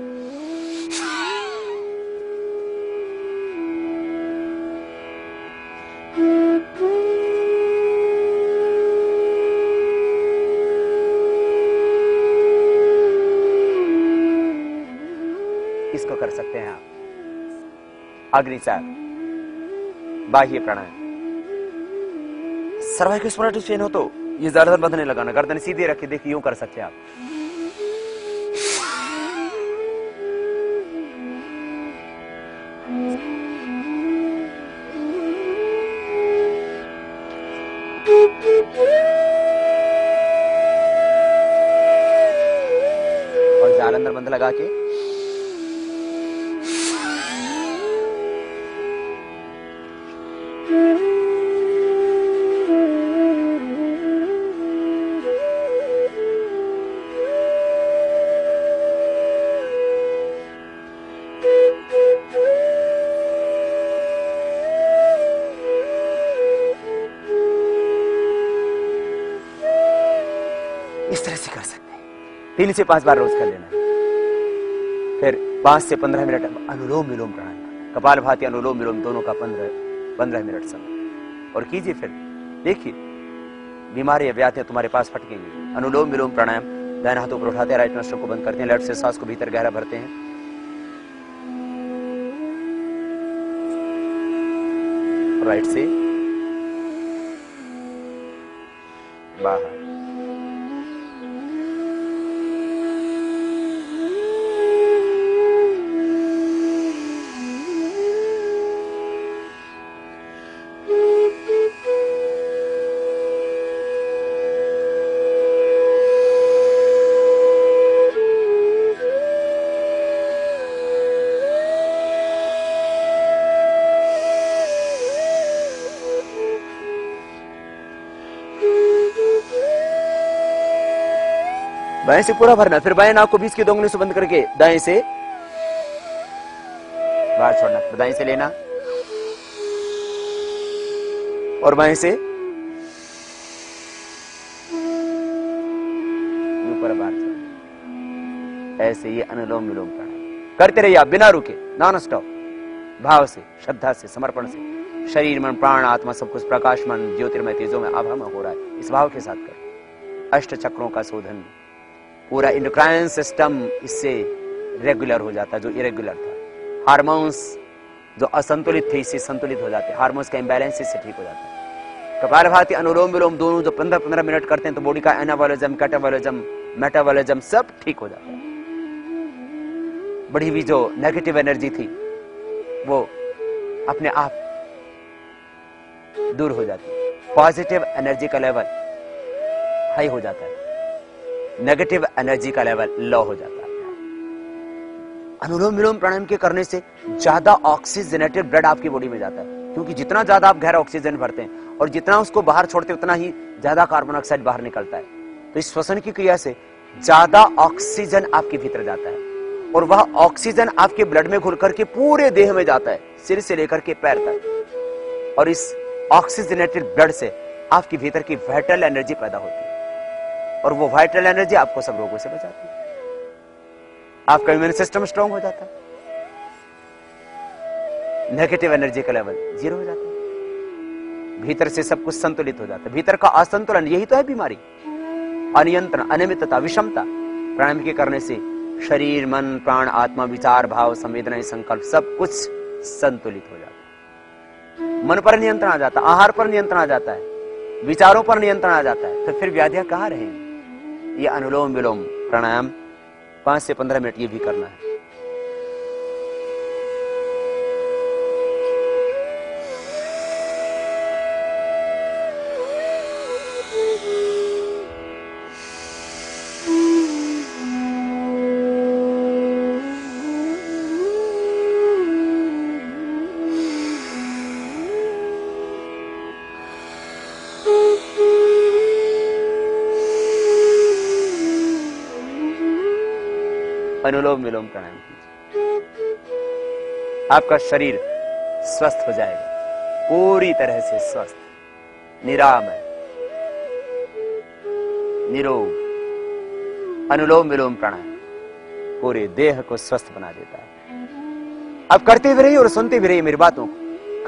इसको कर सकते हैं आप। अग्निसार, बाह्य प्राणायाम। सर्वाइकल स्पॉन्डिलाइटिस पेन हो तो ये गर्दन बंद नहीं लगाना, गर्दन सीधे रखी, देखिए यूं कर सकते हैं आप। और जाल अंदर बंद लगा के इस तरह से कर सकते हैं। 3 से 5 बार रोज कर लेना है। फिर 5 से 15 मिनट अनुलोम विलोम प्राणायाम, कपालभाति अनुलोम विलोम दोनों का 15 मिनट समय, और कीजिए। फिर देखिए बीमारियां व्याधियां तुम्हारे पास फटकेंगी। अनुलोम विलोम प्राणायाम, दाहिने हाथों पर उठाते हैं, राइट नोस्ट्रल को बंद करते हैं, लेफ्ट से सांस को भीतर गहरा भरते हैं, राइट से बाहर। बाएं से पूरा भरना, फिर बाएं नाक को 20 की 2 उंगलियों से बंद करके दाएं से बाहर छोड़ना, फिर दाएं से लेना और बाएं से ऊपर बाहर छोड़ना। ऐसे ये अनुलोम विलोम प्राणायाम करते रहिए आप बिना रुके, नॉन स्टॉप, भाव से, श्रद्धा से, समर्पण से। शरीर मन प्राण आत्मा सब कुछ प्रकाशमान ज्योतिर्मय तेजों में आभा में हो रहा है, इस भाव के साथ कर। अष्ट चक्रों का शोधन, पूरा इंडोक्राइन सिस्टम इससे रेगुलर हो जाता है, जो इरेगुलर था। हार्मोन्स जो असंतुलित थे इससे संतुलित हो जाते हैं, हार्मोन्स का इंबैलेंस इससे ठीक हो जाता है। कपालभाति अनुलोम विलोम दोनों जो 15-15 मिनट करते हैं तो बॉडी का एनाबॉलिज्म, कैटाबॉलिज्म, मेटाबॉलिज्म सब ठीक हो जाता है। बढ़ी हुई जो नेगेटिव एनर्जी थी वो अपने आप दूर हो जाती है, पॉजिटिव एनर्जी का लेवल हाई हो जाता है, नेगेटिव एनर्जी का लेवल लो हो जाता है। अनुलोम विलोम प्राणायाम के करने से ज्यादा ऑक्सीजनेटेड ब्लड आपकी बॉडी में जाता है, क्योंकि जितना ज्यादा आप गहरा ऑक्सीजन भरते हैं और जितना उसको बाहर छोड़ते हैं उतना ही ज्यादा कार्बन डाइऑक्साइड बाहर निकलता है। तो इस श्वसन की क्रिया से ज्यादा ऑक्सीजन आपके भीतर जाता है और वह ऑक्सीजन आपके ब्लड में घुल करके पूरे देह में जाता है, सिर से लेकर के पैर तक। और इस ऑक्सीजनेटेड ब्लड से आपके भीतर की वाइटल एनर्जी पैदा होती है और वो वाइटल एनर्जी आपको सब रोगों से बचाती है। आपका इम्यून सिस्टम स्ट्रांग हो जाता है, नेगेटिव एनर्जी का लेवल 0 हो जाता है, भीतर से सब कुछ संतुलित हो जाता है। भीतर का असंतुलन यही तो है बीमारी, अनियंत्रण, अनियमितता, विषमता। प्राणायाम के करने से शरीर मन प्राण आत्मा विचार भाव संवेदनाएं संकल्प सब कुछ संतुलित हो जाता है। मन पर नियंत्रण आ जाता है, आहार पर नियंत्रण आ जाता है, विचारों पर नियंत्रण आ जाता है। तो फिर व्याधियां कहां रहेंगी। ये अनुलोम विलोम प्राणायाम 5 से 15 मिनट ये भी करना है। अनुलोम विलोम प्राणायाम कीजिए, आपका शरीर स्वस्थ हो जाएगा, पूरी तरह से स्वस्थ, निरामय, निरोग। अनुलोम विलोम प्राणायाम पूरे देह को स्वस्थ बना देता है। अब करते भी रहिए और सुनते भी रहिए मेरी बातों को,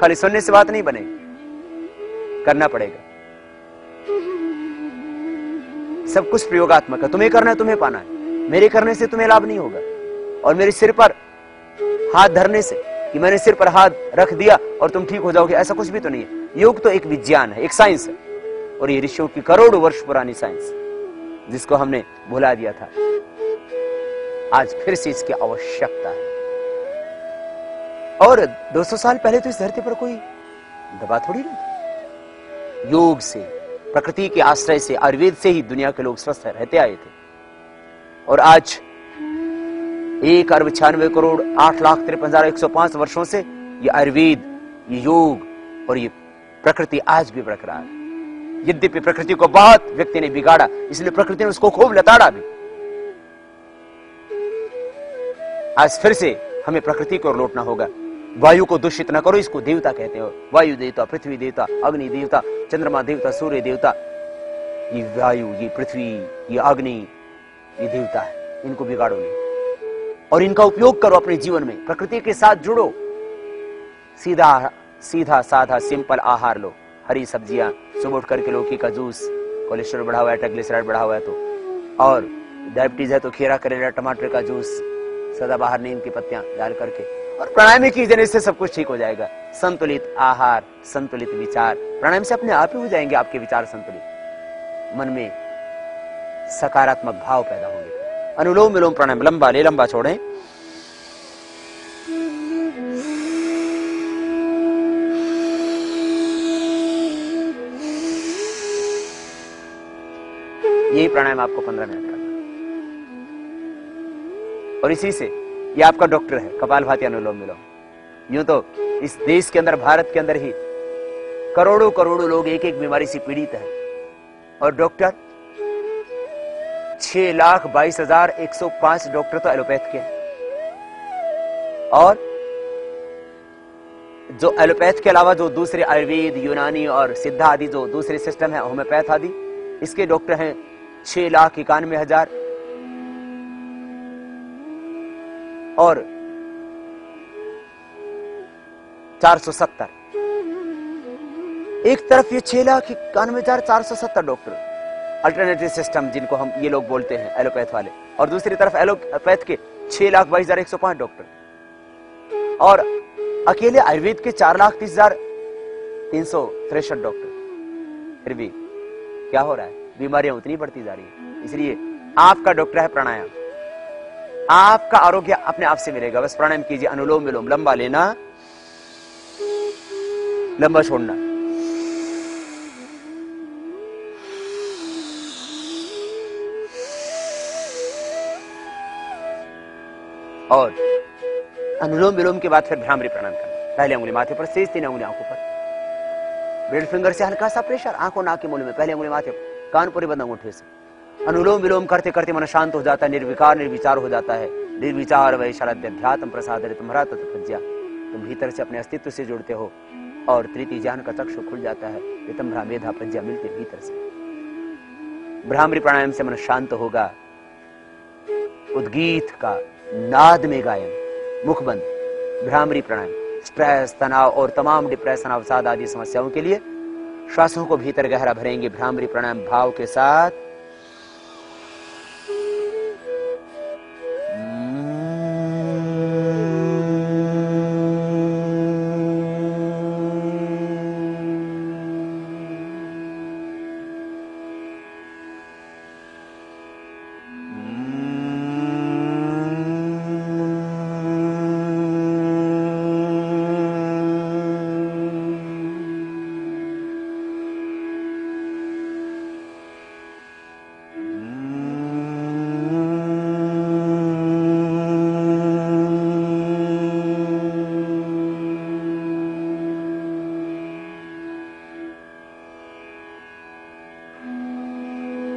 खाली सुनने से बात नहीं बनेगी, करना पड़ेगा। सब कुछ प्रयोगात्मक है, तुम्हें करना है, तुम्हें पाना है। मेरे करने से तुम्हें लाभ नहीं होगा और मेरे सिर पर हाथ धरने से कि मैंने सिर पर हाथ रख दिया और तुम ठीक हो जाओगे, ऐसा कुछ भी तो नहीं है। योग तो एक विज्ञान है, एक साइंस है, और ये ऋषियों की करोड़ों वर्ष पुरानी साइंस जिसको हमने भुला दिया था, आज फिर से इसकी आवश्यकता है। और 200 साल पहले तो इस धरती पर कोई दवा थोड़ी नहीं थी। योग से, प्रकृति के आश्रय से, आयुर्वेद से ही दुनिया के लोग स्वस्थ रहते आए थे। और आज 1,96,8,53,105 वर्षों से ये आयुर्वेद, ये योग और ये प्रकृति आज भी बरकरार है। यद्यपि प्रकृति को बहुत व्यक्ति ने बिगाड़ा, इसलिए प्रकृति ने उसको खूब लताड़ा भी। आज फिर से हमें प्रकृति को लौटना होगा। वायु को दूषित न करो, इसको देवता कहते हो। वायु देवता, पृथ्वी देवता, अग्नि देवता, चंद्रमा देवता, सूर्य देवता। ये वायु, ये पृथ्वी, ये अग्नि, ये देवता है, इनको बिगाड़ो नहीं और इनका उपयोग करो अपने जीवन में। प्रकृति के साथ जुड़ो, सीधा साधा सिंपल आहार लो, हरी सब्जियां, सुबह उठ करके लौकी का जूस, कोलेस्ट्रॉल बढ़ा हुआ है, ट्राइग्लिसराइड बढ़ा हुआ है तो, और डायबिटीज है तो खीरा, करेला, टमाटर का जूस, सदाबहार नीम की पत्तियां डाल करके, और प्राणायाम कीजिए, इससे सब कुछ ठीक हो जाएगा। संतुलित आहार, संतुलित विचार, प्राणायाम से अपने आप ही हो जाएंगे आपके विचार संतुलित, मन में सकारात्मक भाव पैदा होंगे। अनुलोम विलोम प्राणायाम लंबा ले, लंबा छोड़ें। यही प्राणायाम आपको 15 मिनट करना और इसी से ये आपका डॉक्टर है, कपालभाति अनुलोम विलोम। यूं तो इस देश के अंदर, भारत के अंदर ही करोड़ों करोड़ों लोग एक एक बीमारी से पीड़ित हैं और डॉक्टर 6,22,105 डॉक्टर तो एलोपैथ के हैं। और जो एलोपैथ के अलावा जो दूसरे आयुर्वेद, यूनानी और सिद्धा आदि जो दूसरे सिस्टम है, होम्योपैथ आदि, इसके डॉक्टर हैं 6,91,000। और 470। एक तरफ ये 6,91,470 डॉक्टर अल्टरनेटिव सिस्टम जिनको हम ये लोग बोलते हैं एलोपैथ वाले, और दूसरी तरफ एलोपैथ के 6,22,105 डॉक्टर, और अकेले आयुर्वेद के 4,30,363 डॉक्टर। फिर भी क्या हो रहा है, बीमारियां उतनी बढ़ती जा रही है। इसलिए आपका डॉक्टर है प्राणायाम। आपका आरोग्य अपने आप से मिलेगा। बस प्राणायाम कीजिए, अनुलोम विलोम, लंबा लेना, लंबा छोड़ना, और अनुलोम विलोम के बाद फिर भ्रामरी प्राणायाम करना। पहले उंगली माथे पर, शेष 3 उंगली आंखों पर, मिडिल फिंगर से हल्का सा प्रेशर आंखों नाक के मूल में, पहले उंगली माथे पर, कानपुरी बंद अंगूठे से। अनुलोम विलोम करते करते मन शांत हो जाता है, निर्विकार निर्विचार हो जाता है। निर्विचार वैशालध्यात्म प्रसाद तुम्हारा तत्प्रज्ञा, तुम भीतर से अपने अस्तित्व से जुड़ते हो और तृतीय ज्ञान का चक्षु खुल जाता है। तुम्हारा मेधा प्रज्ञा मिलती भीतर से। भ्रामरी प्राणायाम से मन शांत होगा। उद्गीत का नाद में गायन, मुखबंद भ्रामरी प्राणायाम स्ट्रेस, तनाव और तमाम डिप्रेशन, अवसाद आदि समस्याओं के लिए श्वासों को भीतर गहरा भरेंगे। भ्रामरी प्राणायाम भाव के साथ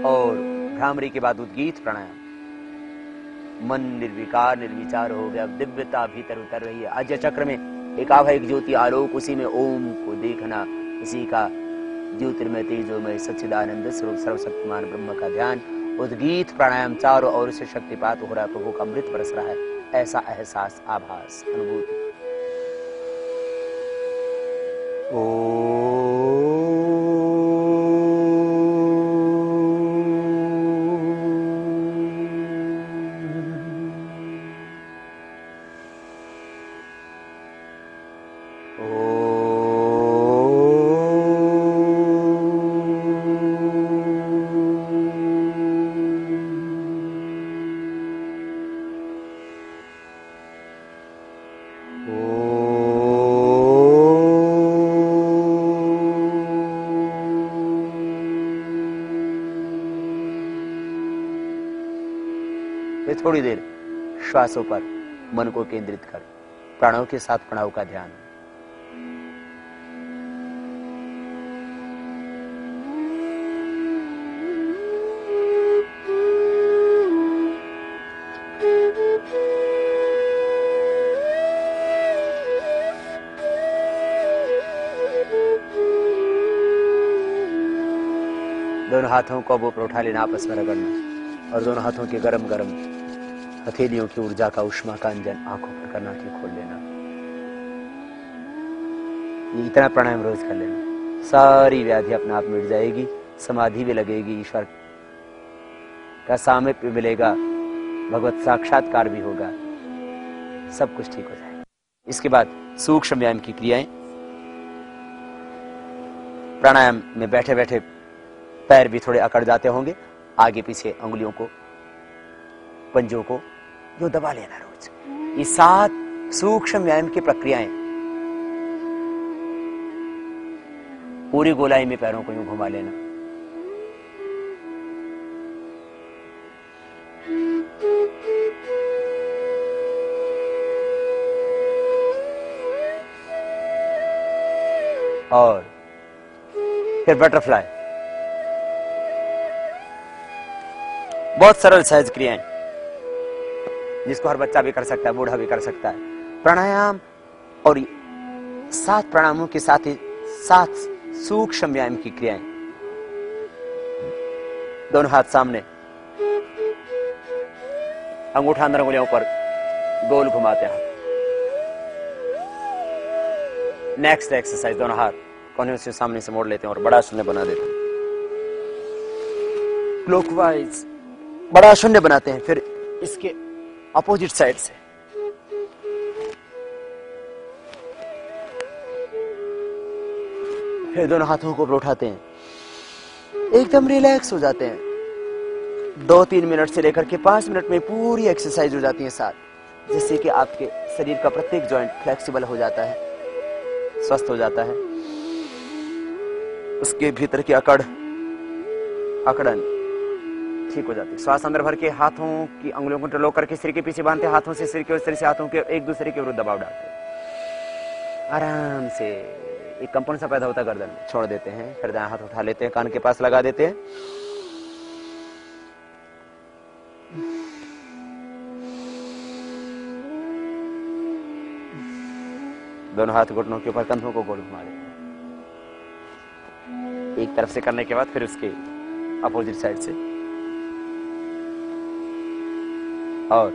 और भ्रामरी के बाद उद्गीत प्राणायाम। मन निर्विकार निर्विचार हो गया, दिव्यता भीतर उतर रही है। आज्ञा चक्र में एक आभा, एक ज्योति आलोक, उसी में ओम को देखना, इसी का ज्योतिर्मय तेजोमय सच्चिदानंद स्वरूप सर्वशक्तिमान ब्रह्म का ध्यान। उद्गीत प्राणायाम चारों ओर से शक्तिपात हो रहा है, प्रभु का अमृत बरस रहा है, ऐसा एहसास, आभास, अनुभूति। थोड़ी देर श्वासों पर मन को केंद्रित कर, प्राणों के साथ प्रणव का ध्यान। दोनों हाथों को वो पर उठा लेना, आपस में रगड़ना, और दोनों हाथों के गरम गरम हथेलियों की ऊर्जा का, उष्मा का अंजन आंखों पर करना, आंखें खोल लेना। ये इतना प्राणायाम रोज कर लेना, सारी व्याधि अपने आप मिट जाएगी, समाधि भी लगेगी, ईश्वर का सामीप्य मिलेगा, भगवत साक्षात्कार भी होगा, सब कुछ ठीक हो जाएगा। इसके बाद सूक्ष्म व्यायाम की क्रियाएं। प्राणायाम में बैठे बैठे पैर भी थोड़े अकड़ जाते होंगे, आगे पीछे अंगुलियों को, पंजों को जो दबा लेना रोज। ये 7 सूक्ष्म व्यायाम की प्रक्रियाएं। पूरी गोलाई में पैरों को यूं घुमा लेना, और फिर बटरफ्लाई, बहुत सरल सहज क्रियाएं जिसको हर बच्चा भी कर सकता है, बूढ़ा भी कर सकता है। प्राणायाम और 7 प्राणायामों के साथ ही 7 सूक्ष्म व्यायाम की क्रियाएं। दोनों हाथ सामने, अंगूठा अंदर उंगलियों पर गोल घुमाते हैं। नेक्स्ट एक्सरसाइज, दोनों हाथ कोने से सामने से मोड़ लेते हैं और बड़ा शून्य बना देते हैं। क्लॉकवाइज बड़ा शून्य बनाते हैं, फिर इसके अपोजिट साइड से फिर दोनों हाथों को ऊपर उठाते हैं, एकदम रिलैक्स हो जाते हैं। 2-3 मिनट से लेकर के 5 मिनट में पूरी एक्सरसाइज हो जाती है साथ, जिससे कि आपके शरीर का प्रत्येक जॉइंट फ्लेक्सिबल हो जाता है, स्वस्थ हो जाता है। उसके भीतर की अकड़न ठीक हो जाती है। श्वास अंदर भर के हाथों की अंगुलियों को टलो करके सिर के पीछे बांधते, हाथों से सिर के उस तरह से हाथों के एक दूसरे के विरुद्ध दबाव डालते, आराम से एक कंपन सा पैदा होता गर्दन में, छोड़ देते हैं। फिर दायां हाथ उठा लेते हैं, कान के पास लगा देते हैं। दोनों हाथ घुटनों के ऊपर, कंधों को गोल घुमा देते हैं। एक तरफ से करने के बाद फिर उसके अपोजिट साइड से। और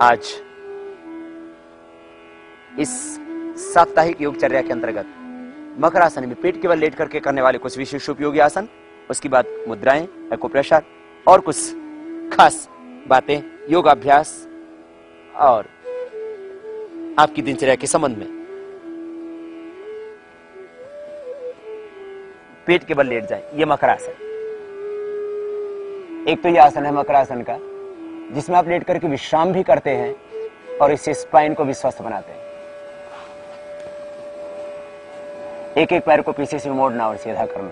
आज इस साप्ताहिक योगचर्या के अंतर्गत मकर आसन में पेट के बल लेट करके करने वाले कुछ विशेष उपयोगी आसन, उसके बाद मुद्राएं, एक्यूप्रेशर और कुछ खास बातें, योगाभ्यास और आपकी दिनचर्या के संबंध में। पेट के बल लेट जाएं, ये मकर आसन। एक तो ये आसन है मकर आसन का, जिसमें आप लेट करके विश्राम भी करते हैं और इससे स्पाइन को भी स्वस्थ बनाते हैं। एक एक पैर को पीछे से मोड़ना और सीधा करना।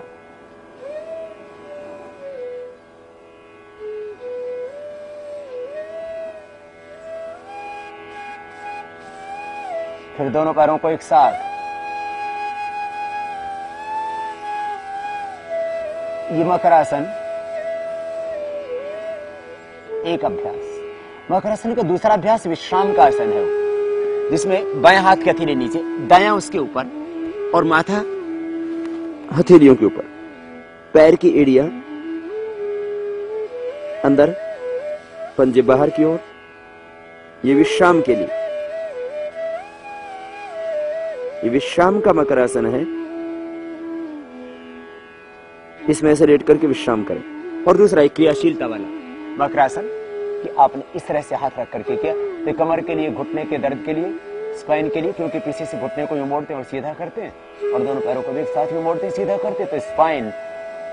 फिर दोनों पैरों को एक साथ, ये मकर आसन एक अभ्यास। मकर आसन का दूसरा अभ्यास विश्राम का आसन है, जिसमें बाएं हाथ की हथेली नीचे, दायां उसके ऊपर और माथा हथेलियों के ऊपर, पैर की एड़ियां अंदर, पंजे बाहर की ओर। ये विश्राम के लिए, ये विश्राम का मकर आसन है। इसमें ऐसे लेट करके विश्राम करें। और दूसरा एक क्रियाशीलता वाला मकर आसन कि आपने इस तरह से हाथ रख करके किया, तो कमर के लिए, घुटने के दर्द के लिए, स्पाइन के लिए, क्योंकि पीछे से घुटने को यूं मोड़ते हैं और सीधा करते हैं, और दोनों पैरों को भी एक साथ में मोड़ते हैं, सीधा करते हैं, तो स्पाइन,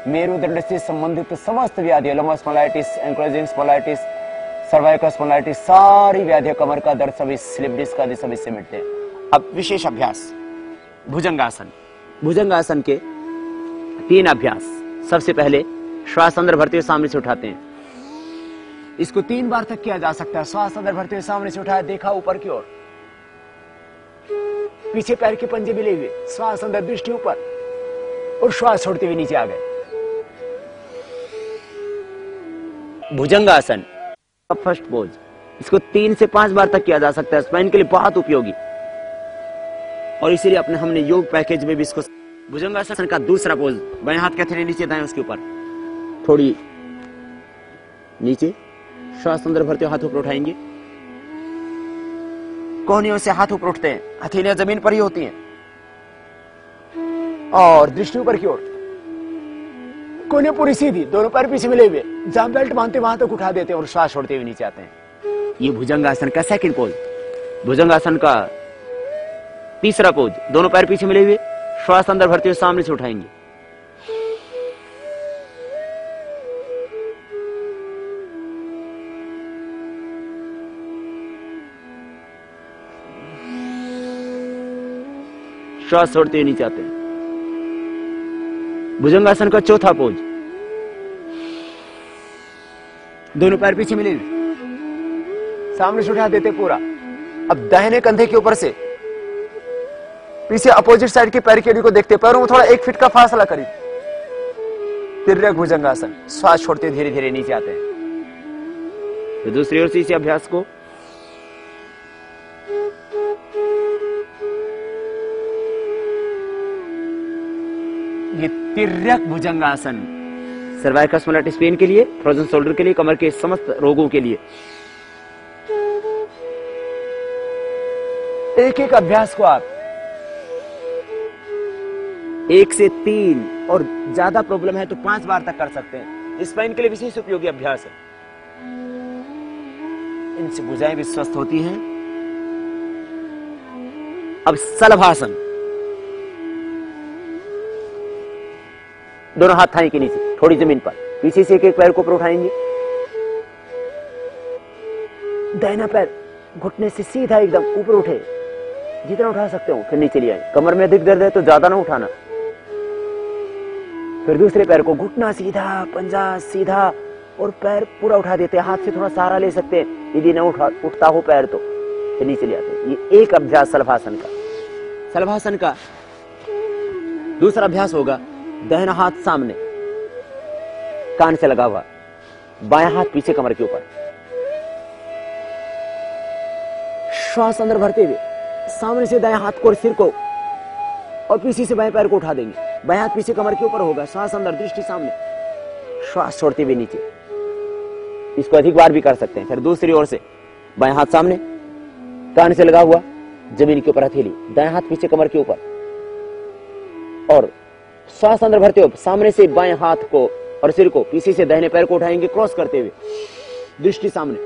मेरुदंड से संबंधित समस्त व्याधियां, लंबा spondylitis, ankylosing spondylitis, cervical spondylitis, सारी व्याधियां, कमर का दर्द, सभी स्लिप डिस्क आदि सभी से मिटते हैं। अब विशेष अभ्यास भुजंगासन। भुजंगासन के 3 अभ्यास। सबसे पहले श्वास अंदर भरते हुए सामने से उठाते हैं। इसको 3 बार तक किया जा सकता है। श्वास अंदर भरते हुए सामने से उठाया, देखा ऊपर की ओर, पीछे पैर के पंजे मिले हुए, श्वास अंदर, दृष्टि ऊपर, और श्वास छोड़ते हुए नीचे आ गए। भुजंगासन फर्स्ट पोज, इसको 3 से 5 बार तक किया जा सकता है। स्पाइन के लिए बहुत उपयोगी, और इसीलिए अपने हमने योग पैकेज में भी इसको। भुजंगासन का दूसरा पोज, बाएं हाथ की हथेली नीचे, दाएं उसके ऊपर, थोड़ी नीचे, श्वास अंदर भरते हुए हाथ ऊपर उठाएंगे। कोहनियों से हाथ ऊपर उठते हैं, हथेलियां जमीन पर ही होती हैं, और दृष्टि ऊपर की ओर, कोहनियां पूरी सीधी, दोनों पैर पीछे मिले हुए, जाम बेल्ट बांधते वहां तक उठा देते हैं और श्वास छोड़ते हुए नीचे आते हैं। ये भुजंगासन का सेकंड पोज। भुजंगासन का तीसरा पोज, दोनों पैर पीछे मिले हुए, श्वास अंदर भरते हुए सामने से उठाएंगे। श्वास छोड़ते हुए नीचे आते हैं। भुजंगासन का चौथा पोज, दोनों पैर पीछे मिले हुए, सामने से उठा देते पूरा। अब दाहिने कंधे के ऊपर से पीछे अपोजिट साइड के पैर की एड़ी को देखते, पैरों में थोड़ा 1 फीट का फासला करीब, तिर्यक भुजंगासन। श्वास छोड़ते धीरे धीरे नीचे आते हैं। तो दूसरी ओर से इसी अभ्यास को ये तिर्यक भुजंगासन, सर्वाइकल स्पॉन्डिलाइटिस पेन के लिए, फ्रोजन शोल्डर के लिए, कमर के समस्त रोगों के लिए। एक एक अभ्यास को आप 1 से 3 और ज्यादा प्रॉब्लम है तो 5 बार तक कर सकते हैं। स्पाइन के लिए विशेष उपयोगी अभ्यास है। इनसे भुजाएं भी स्वस्थ होती हैं। अब शलभासन, दोनों हाथ थाई के नीचे, थोड़ी जमीन पर, पीछे से एक एक पैर को ऊपर उठाएंगे। दाहिना पैर घुटने से सीधा एकदम ऊपर उठे, जितना उठा सकते हो, फिर नीचे ले आए। कमर में अधिक दर्द है तो ज्यादा ना उठाना। फिर दूसरे पैर को घुटना सीधा, पंजा सीधा, और पैर पूरा उठा देते हैं। हाथ से थोड़ा सहारा ले सकते हैं, यदि ना उठता हो पैर तो फिर नीचे ले आते हैं। ये एक अभ्यास शलभासन का। शलभासन का दूसरा अभ्यास होगा दाहिना हाथ सामने कान से लगा हुआ, बायां हाथ पीछे कमर के ऊपर, श्वास अंदर भरते हुए सामने से दायां हाथ को और सिर को और पीछे से बाएं पैर को उठा देंगे। बायां हाथ पीछे कमर के ऊपर होगा, श्वास अंदर, दृष्टि सामने, श्वास छोड़ते हुए नीचे। इसको अधिक बार भी कर सकते हैं। फिर दूसरी ओर से बायां हाथ सामने कान से लगा हुआ, जमीन के ऊपर हथेली, दायां हाथ पीछे कमर के ऊपर, और श्वास अंदर भरते हुए सामने से बाएं हाथ को और सिर को, पीछे से दाहिने पैर को उठाएंगे क्रॉस करते हुए, दृष्टि सामने।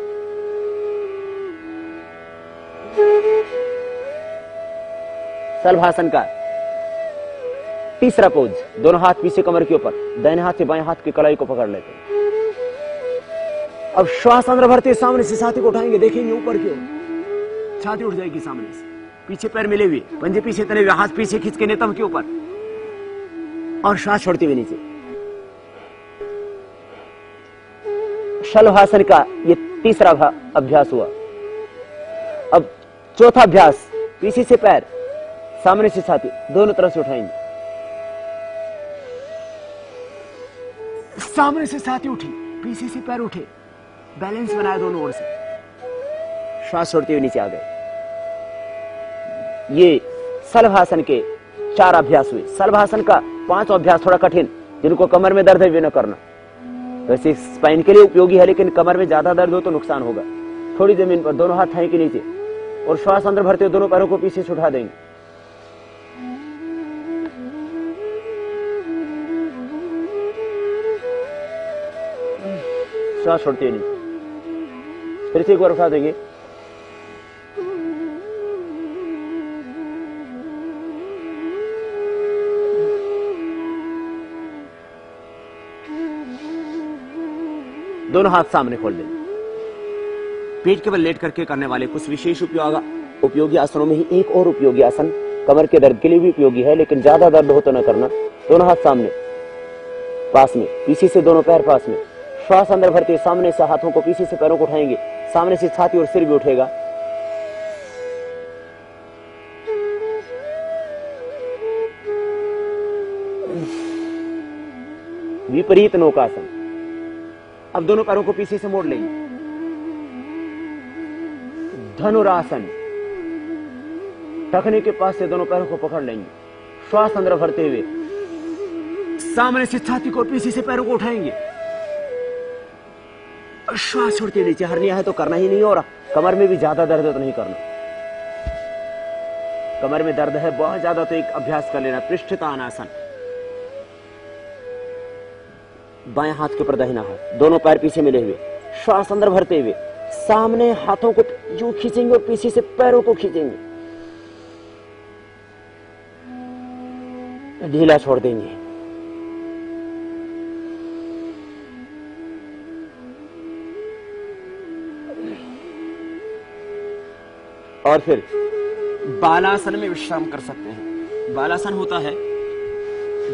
शलभासन का तीसरा पोज, दोनों हाथ पीछे कमर के ऊपर, दाहिने हाथ से बाएं हाथ की कलाई को पकड़ लेते हैं। अब श्वास अंदर भरते सामने से छाती को उठाएंगे, देखेंगे ऊपर की ओर, छाती उठ जाएगी सामने से, पीछे पैर मिले हुए, पंजे पीछे तले हुए, हाथ पीछे खींच के नेतम के ऊपर, और श्वास छोड़ते हुए नीचे। शलभासन का ये तीसरा अभ्यास हुआ। अब चौथा अभ्यास, पीछे से पैर, सामने से छाती, दोनों तरफ से उठाएंगे। सामने से छाती उठी, पीछे से पैर उठे, बैलेंस बनाया दोनों ओर से, श्वास छोड़ते हुए नीचे आ गए। ये शलभासन के 4 अभ्यास हुए। शलभासन का 5वां अभ्यास थोड़ा कठिन, जिनको कमर में दर्द है वे न करना। वैसे स्पाइन के लिए उपयोगी है, लेकिन कमर में ज्यादा दर्द हो तो नुकसान होगा। थोड़ी जमीन पर, दोनों हाथ थाई के नीचे, और श्वास अंदर भरते हुए दोनों पैरों को पीछे से उठा देंगे। श्वास छोड़ते नहीं, फिर से एक बार उठा देंगे। दोनों हाथ सामने खोल दें। पेट के बल लेट करके करने वाले कुछ विशेष उपयोगी आसनों में ही एक और उपयोगी आसन कमर के दर्द के लिए भी उपयोगी है, लेकिन ज्यादा दर्द हो तो न करना। दोनों हाथ सामने पास में, पीछे से दोनों पैर पास में, श्वास अंदर भरते सामने से हाथों को, पीछे से पैरों को उठाएंगे, सामने से छाती और सिर भी उठेगा। विपरीत नौकासन। अब दोनों पैरों को पीछे से मोड़ लेंगे। धनुरासन, टखने के पास से दोनों पैरों को पकड़ लेंगे, श्वास अंदर भरते हुए सामने से छाती को, पीछे से पैरों को उठाएंगे, श्वास छोड़ते नीचे। हर्निया है तो करना ही नहीं, और कमर में भी ज्यादा दर्द है तो नहीं करना। कमर में दर्द है बहुत ज्यादा तो एक अभ्यास कर लेना, पृष्ठतानासन। बाएं हाथ के ऊपर दाहिना हाथ, दोनों पैर पीछे मिले हुए, श्वास अंदर भरते हुए सामने हाथों को यूं खींचेंगे और पीछे से पैरों को खींचेंगे, ढीला छोड़ देंगे। और फिर बालासन में विश्राम कर सकते हैं। बालासन होता है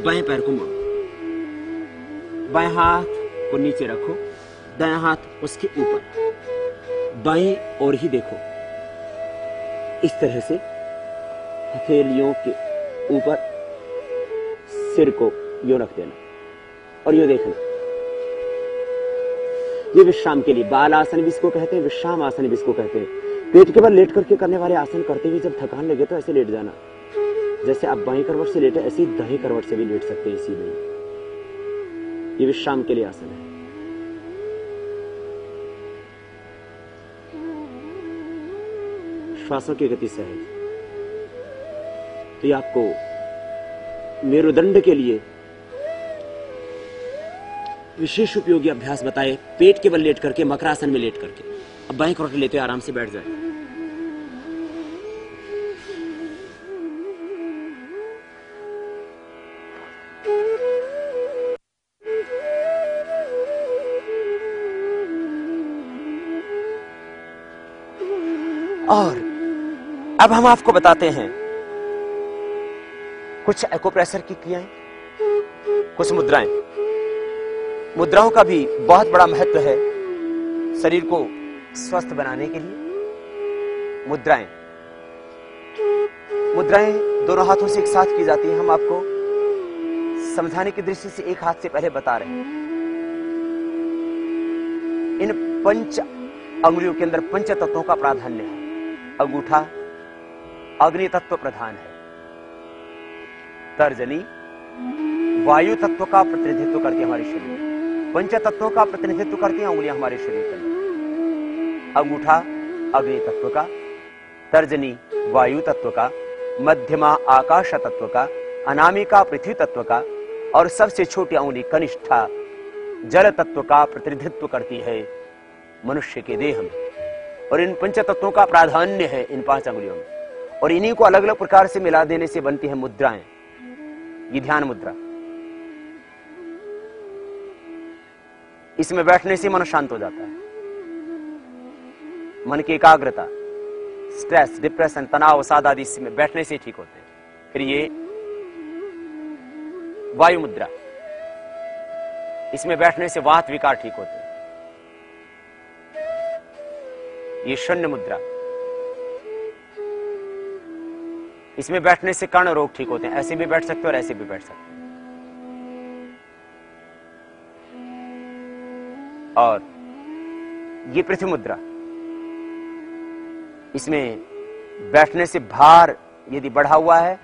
बाएं पैर को मोड़ो, बाएं हाथ को नीचे रखो, दायां हाथ उसके ऊपर, बाएं ओर ही देखो। इस तरह से हथेलियों के ऊपर सिर को यूं रख देना और यूं देखना। ये विश्राम के लिए बाल आसन भी इसको कहते हैं, विश्राम आसन भी इसको कहते हैं। पेट के बल लेट करके करने वाले आसन करते हुए जब थकान लगे तो ऐसे लेट जाना, जैसे आप बाएं करवट से लेटे ऐसे ही दाएं करवट से भी लेट सकते हैं इसी में। ये विश्राम के लिए आसन है। श्वासों की गति सहज। तो ये आपको मेरुदंड के लिए विशेष उपयोगी अभ्यास बताए, पेट के बल लेट करके, मकरासन में लेट करके। अब बाएं करवट लेते हुए आराम से बैठ जाए। और अब हम आपको बताते हैं कुछ एक्यूप्रेशर की क्रियाएं, कुछ मुद्राएं। मुद्राओं का भी बहुत बड़ा महत्व है शरीर को स्वस्थ बनाने के लिए। मुद्राएं दोनों हाथों से एक साथ की जाती हैं। हम आपको समझाने की दृष्टि से एक हाथ से पहले बता रहे हैं। इन पंच अंगुलियों के अंदर पंच तत्वों का प्राधान्य है। अंगूठा अग्नि तत्व प्रधान है, तर्जनी वायु तत्व का प्रतिनिधित्व करती है हमारे शरीर में। पंच तत्वों का प्रतिनिधित्व करती हैं अंगुलियां हमारे शरीर के अंदर। अंगूठा अग्नि तत्व का, तर्जनी वायु तत्व का, मध्यमा आकाश तत्व का, अनामिका पृथ्वी तत्व का और सबसे छोटी अंगुली कनिष्ठा जल तत्व का प्रतिनिधित्व करती है मनुष्य के देह में। और इन पंच तत्वों का प्राधान्य है इन 5 अंगुलियों में। और इन्हीं को अलग अलग प्रकार से मिला देने से बनती है मुद्राएं। ये ध्यान मुद्रा, इसमें बैठने से मन शांत हो जाता है। मन की एकाग्रता, स्ट्रेस, डिप्रेशन, तनाव, अवसाद आदि इसमें बैठने से ठीक होते हैं। फिर ये वायु मुद्रा, इसमें बैठने से वात विकार ठीक होते हैं। ये शून्य मुद्रा, इसमें बैठने से कर्ण रोग ठीक होते हैं। ऐसे भी बैठ सकते हो और ऐसे भी बैठ सकते हैं। और ये पृथ्वी मुद्रा, इसमें बैठने से भार यदि बढ़ा हुआ है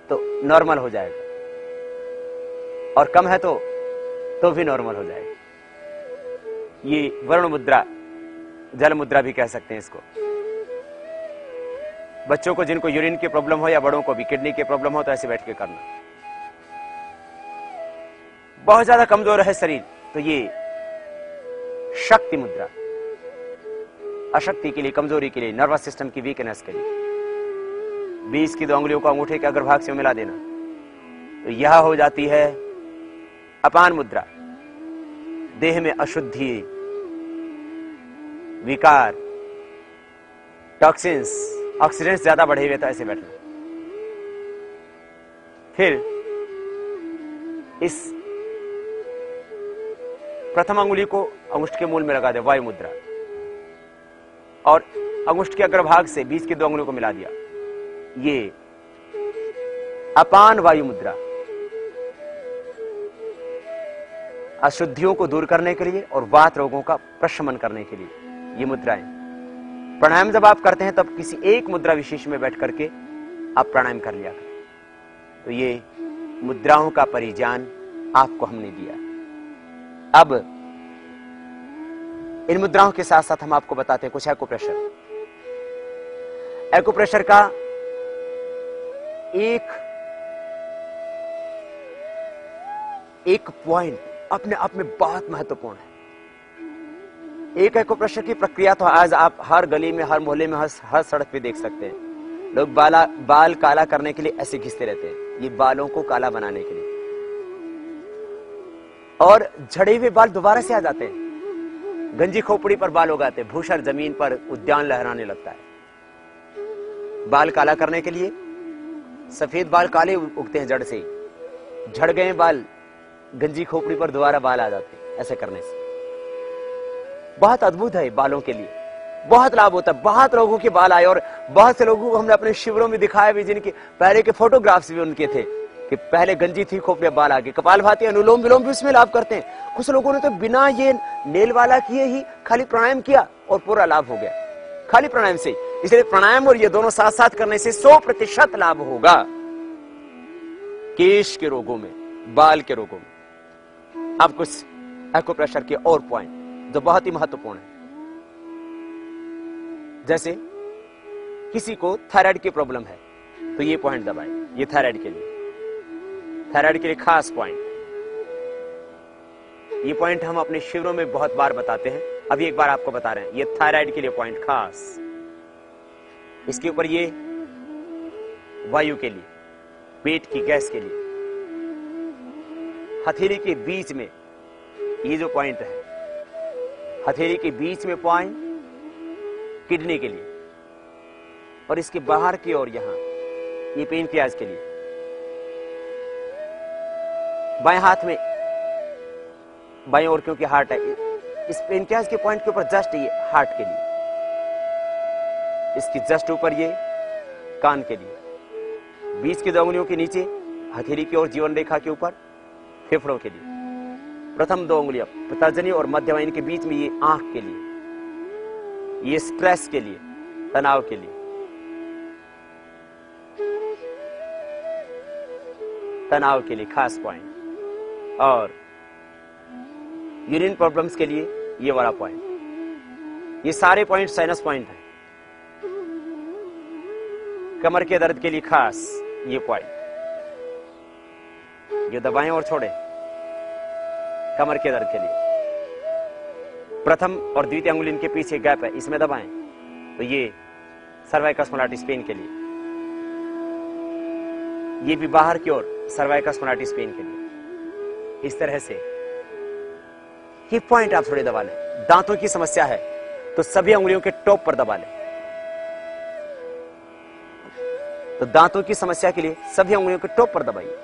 तो नॉर्मल हो जाएगा, और कम है तो भी नॉर्मल हो जाएगा। ये वरुण मुद्रा, जल मुद्रा भी कह सकते हैं इसको। बच्चों को जिनको यूरिन की प्रॉब्लम हो या बड़ों को भी किडनी की प्रॉब्लम हो तो ऐसे बैठ के करना। बहुत ज्यादा कमजोर है शरीर तो ये शक्ति मुद्रा, अशक्ति के लिए, कमजोरी के लिए, नर्वस सिस्टम की वीकनेस के लिए 20 की 2 अंगुलियों को अंगूठे के अग्रभाग से मिला देना, तो यह हो जाती है अपान मुद्रा। देह में अशुद्धि, विकार, टॉक्सिन्स, ऑक्सीडेंट्स ज्यादा बढ़े हुए तो ऐसे बैठना। फिर इस प्रथम अंगुली को अंगुष्ठ के मूल में लगा दे, वायु मुद्रा, और अंगुष्ठ के अग्रभाग से 20 की 2 अंगुलियों को मिला दिया, ये अपान वायु मुद्रा। अशुद्धियों को दूर करने के लिए और वात रोगों का प्रशमन करने के लिए ये मुद्राएं। प्राणायाम जब आप करते हैं तब किसी एक मुद्रा विशेष में बैठ करके आप प्राणायाम कर लिया करें। तो ये मुद्राओं का परिज्ञान आपको हमने दिया। अब इन मुद्राओं के साथ साथ हम आपको बताते हैं कुछ एक्यूप्रेशर। एक्यूप्रेशर का एक पॉइंट अपने आप में बहुत महत्वपूर्ण है। एक एक्यूप्रेशर की प्रक्रिया तो आज आप हर गली में, हर मोहल्ले में, हर सड़क पे देख सकते हैं। लोग बाल काला करने के लिए ऐसे घिसते रहते हैं, ये बालों को काला बनाने के लिए, और झड़े हुए बाल दोबारा से आ जाते हैं। गंजी खोपड़ी पर बाल उगाते हैं, भूषण जमीन पर उद्यान लहराने लगता है। बाल काला करने के लिए सफेद बाल काले उगते हैं जड़ से ही, झड़ गए बाल गंजी खोपड़ी पर दोबारा बाल आ जाते हैं। ऐसे करने से बहुत अद्भुत है, बालों के लिए बहुत लाभ होता है। बहुत लोगों के बाल आए और बहुत से लोगों को हमने अपने शिविरों में दिखाया भी, जिनके पहले के फोटोग्राफ्स भी उनके थे कि पहले गंजी थी, खोपड़े बाल आगे, कपालभाति अनुलोम विलोम भी उसमें लाभ करते हैं। कुछ लोगों ने तो बिना ये नेल वाला किए ही खाली प्राणायाम किया और पूरा लाभ हो गया खाली प्राणायाम से। इसलिए प्राणायाम और ये दोनों साथ साथ करने से 100% लाभ होगा केश के रोगों में, बाल के रोगों में। अब कुछ एक्यूप्रेशर के और पॉइंट जो बहुत ही महत्वपूर्ण है। जैसे किसी को थायराइड की प्रॉब्लम है तो ये पॉइंट दबाए, ये थायराइड के लिए खास पॉइंट। ये पॉइंट हम अपने शिविरों में बहुत बार बताते हैं, अभी एक बार आपको बता रहे हैं। ये थायराइड के लिए पॉइंट खास। इसके ऊपर ये वायु के लिए, पेट की गैस के लिए। हथेली के बीच में ये जो पॉइंट है, हथेली के बीच में पॉइंट किडनी के लिए, और इसके बाहर की ओर यहां ये पेनक्रियाज के लिए। बाएं हाथ में बाएं ओर क्योंकि हार्ट है, इस पेनक्रियाज के पॉइंट के ऊपर जस्ट ये हार्ट के लिए, इसकी जस्ट ऊपर ये कान के लिए, बीच की दो उंगलियों के नीचे हथेली की ओर जीवन रेखा के ऊपर फेफड़ों के लिए, प्रथम दो उंगलियां तर्जनी और मध्य वाहिनी के बीच में ये आंख के लिए, ये स्ट्रेस के लिए, तनाव के लिए, तनाव के लिए खास पॉइंट, और यूरिन प्रॉब्लम्स के लिए ये वाला पॉइंट। ये सारे पॉइंट साइनस पॉइंट है। कमर के दर्द के लिए खास ये पॉइंट, ये दबाएं और छोड़ें। कमर के दर्द के लिए प्रथम और द्वितीय अंगुली के पीछे गैप है, इसमें दबाएं तो ये सर्वाइकल स्पॉन्डिलाइटिस पेन के लिए, ये भी बाहर की ओर सर्वाइकल स्पॉन्डिलाइटिस पेन के लिए। इस तरह से ये पॉइंट आप थोड़े दबा लें। दांतों की समस्या है तो सभी अंगुलियों के टॉप पर दबा लें। तो दांतों की समस्या के लिए सभी अंगुलियों के टॉप पर दबाइए।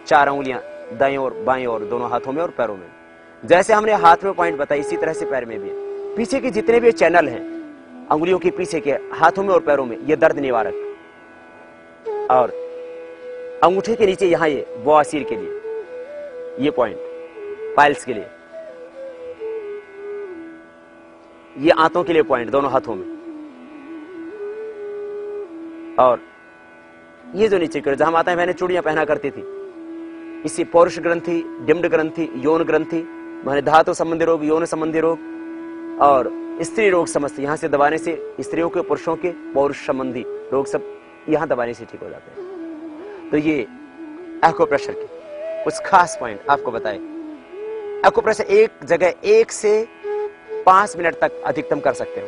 4 अंगुलियां दाएं और बाएं और दोनों हाथों में और पैरों में। जैसे हमने हाथ में पॉइंट बताई इसी तरह से पैर में भी। पीछे के जितने भी चैनल हैं अंगुलियों के पीछे के हाथों में और पैरों में, ये दर्द निवारक। और अंगूठे के नीचे यहां ये बवासीर के लिए ये पॉइंट, पाइल्स के लिए, ये आंतों के लिए पॉइंट दोनों हाथों में। और ये जो नीचे की जहां माताएं बहनें चूड़ियां पहना करती थी, इसी पौरुष ग्रंथि, डिम्ड ग्रंथि, यौन ग्रंथि, माने धातु संबंधी रोग, यौन संबंधी रोग और स्त्री रोग समस्त यहां से दबाने से स्त्रियों के, पुरुषों के पौरुष संबंधी रोग सब यहां दबाने से ठीक हो जाते हैं। तो ये एक्यूप्रेशर के कुछ खास पॉइंट आपको बताए। एक्यूप्रेशर एक जगह 1 से 5 मिनट तक अधिकतम कर सकते हो।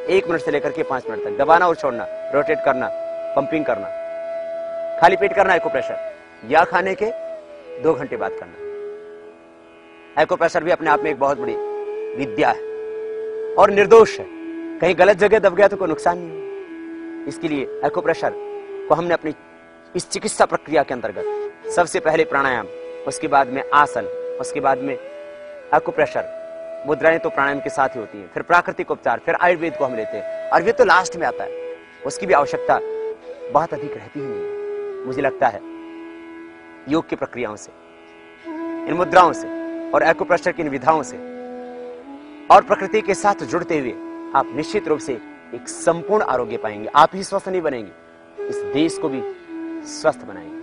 1 मिनट से लेकर के 5 मिनट तक दबाना और छोड़ना, रोटेट करना, पंपिंग करना, खाली पेट करना एक्यूप्रेशर, या खाने के 2 घंटे बाद करना। एक्यूप्रेशर भी अपने आप में एक बहुत बड़ी विद्या है और निर्दोष है। कहीं गलत जगह दब गया तो कोई नुकसान नहीं है। इसके लिए एक्यूप्रेशर को हमने अपनी इस चिकित्सा प्रक्रिया के अंतर्गत सबसे पहले प्राणायाम, उसके बाद में आसन, उसके बाद में एक्यूप्रेशर, मुद्राएं तो प्राणायाम के साथ ही होती हैं, फिर प्राकृतिक उपचार, फिर आयुर्वेद को हम लेते हैं। आयुर्वेद तो लास्ट में आता है, उसकी भी आवश्यकता बहुत अधिक रहती ही नहीं है। मुझे लगता है योग की प्रक्रियाओं से, इन मुद्राओं से और एक्यूप्रेशर की इन विधाओं से और प्रकृति के साथ जुड़ते हुए आप निश्चित रूप से एक संपूर्ण आरोग्य पाएंगे। आप ही स्वस्थ नहीं बनेंगे, इस देश को भी स्वस्थ बनाएंगे।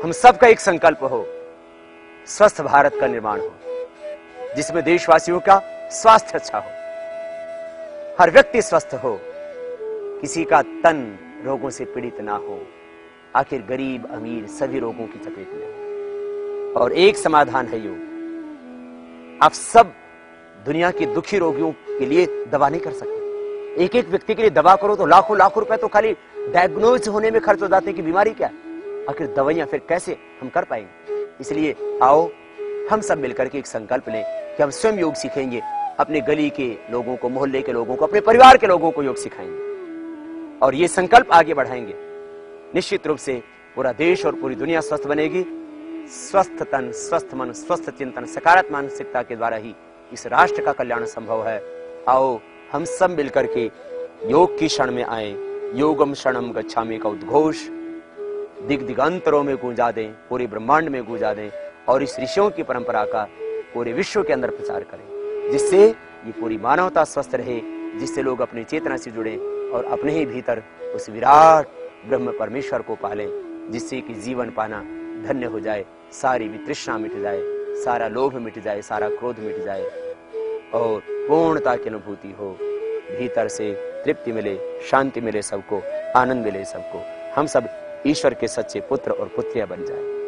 हम सबका एक संकल्प हो, स्वस्थ भारत का निर्माण हो, जिसमें देशवासियों का स्वास्थ्य अच्छा हो, हर व्यक्ति स्वस्थ हो, किसी का तन रोगों से पीड़ित ना हो, आखिर गरीब अमीर सभी रोगों की चपेट में हो। और एक समाधान है योग। आप सब दुनिया के दुखी रोगियों के लिए दवा नहीं कर सकते। एक एक व्यक्ति के लिए दवा करो तो लाखों लाखों रुपए तो खाली डायग्नोज होने में खर्च हो जाते हैं कि बीमारी क्या है। आखिर दवाइयां फिर कैसे हम कर पाएंगे। इसलिए आओ हम सब मिलकर के एक संकल्प लें कि हम स्वयं योग सीखेंगे, अपने गली के लोगों को, मोहल्ले के लोगों को, अपने परिवार के लोगों को योग सिखाएंगे और ये संकल्प आगे बढ़ाएंगे। निश्चित रूप से पूरा देश और पूरी दुनिया स्वस्थ बनेगी। स्वस्थ तन, स्वस्थ मन, स्वस्थ चिंतन, सकारात्मक मानसिकता के द्वारा ही इस राष्ट्र का कल्याण संभव है। आओ हम सब मिलकर के योग की शरण में आए। योगम शरणम गच्छामि का उद्घोष दिग दिगंतरों में गूंजा दें, पूरे ब्रह्मांड में गूंजा दें और इस ऋषियों की परंपरा का पूरे विश्व के अंदर प्रचार करें, जिससे ये पूरी मानवता स्वस्थ रहे, जिससे लोग अपनी चेतना से जुड़े और अपने ही भीतर उस विराट ब्रह्म परमेश्वर को पालें, जिससे कि जीवन पाना धन्य हो जाए, सारी वितृष्णा मिट जाए, सारा लोभ मिट जाए, सारा क्रोध मिट जाए और पूर्णता की अनुभूति हो, भीतर से तृप्ति मिले, शांति मिले सबको, आनंद मिले सबको, हम सब ईश्वर के सच्चे पुत्र और पुत्रियां बन जाए।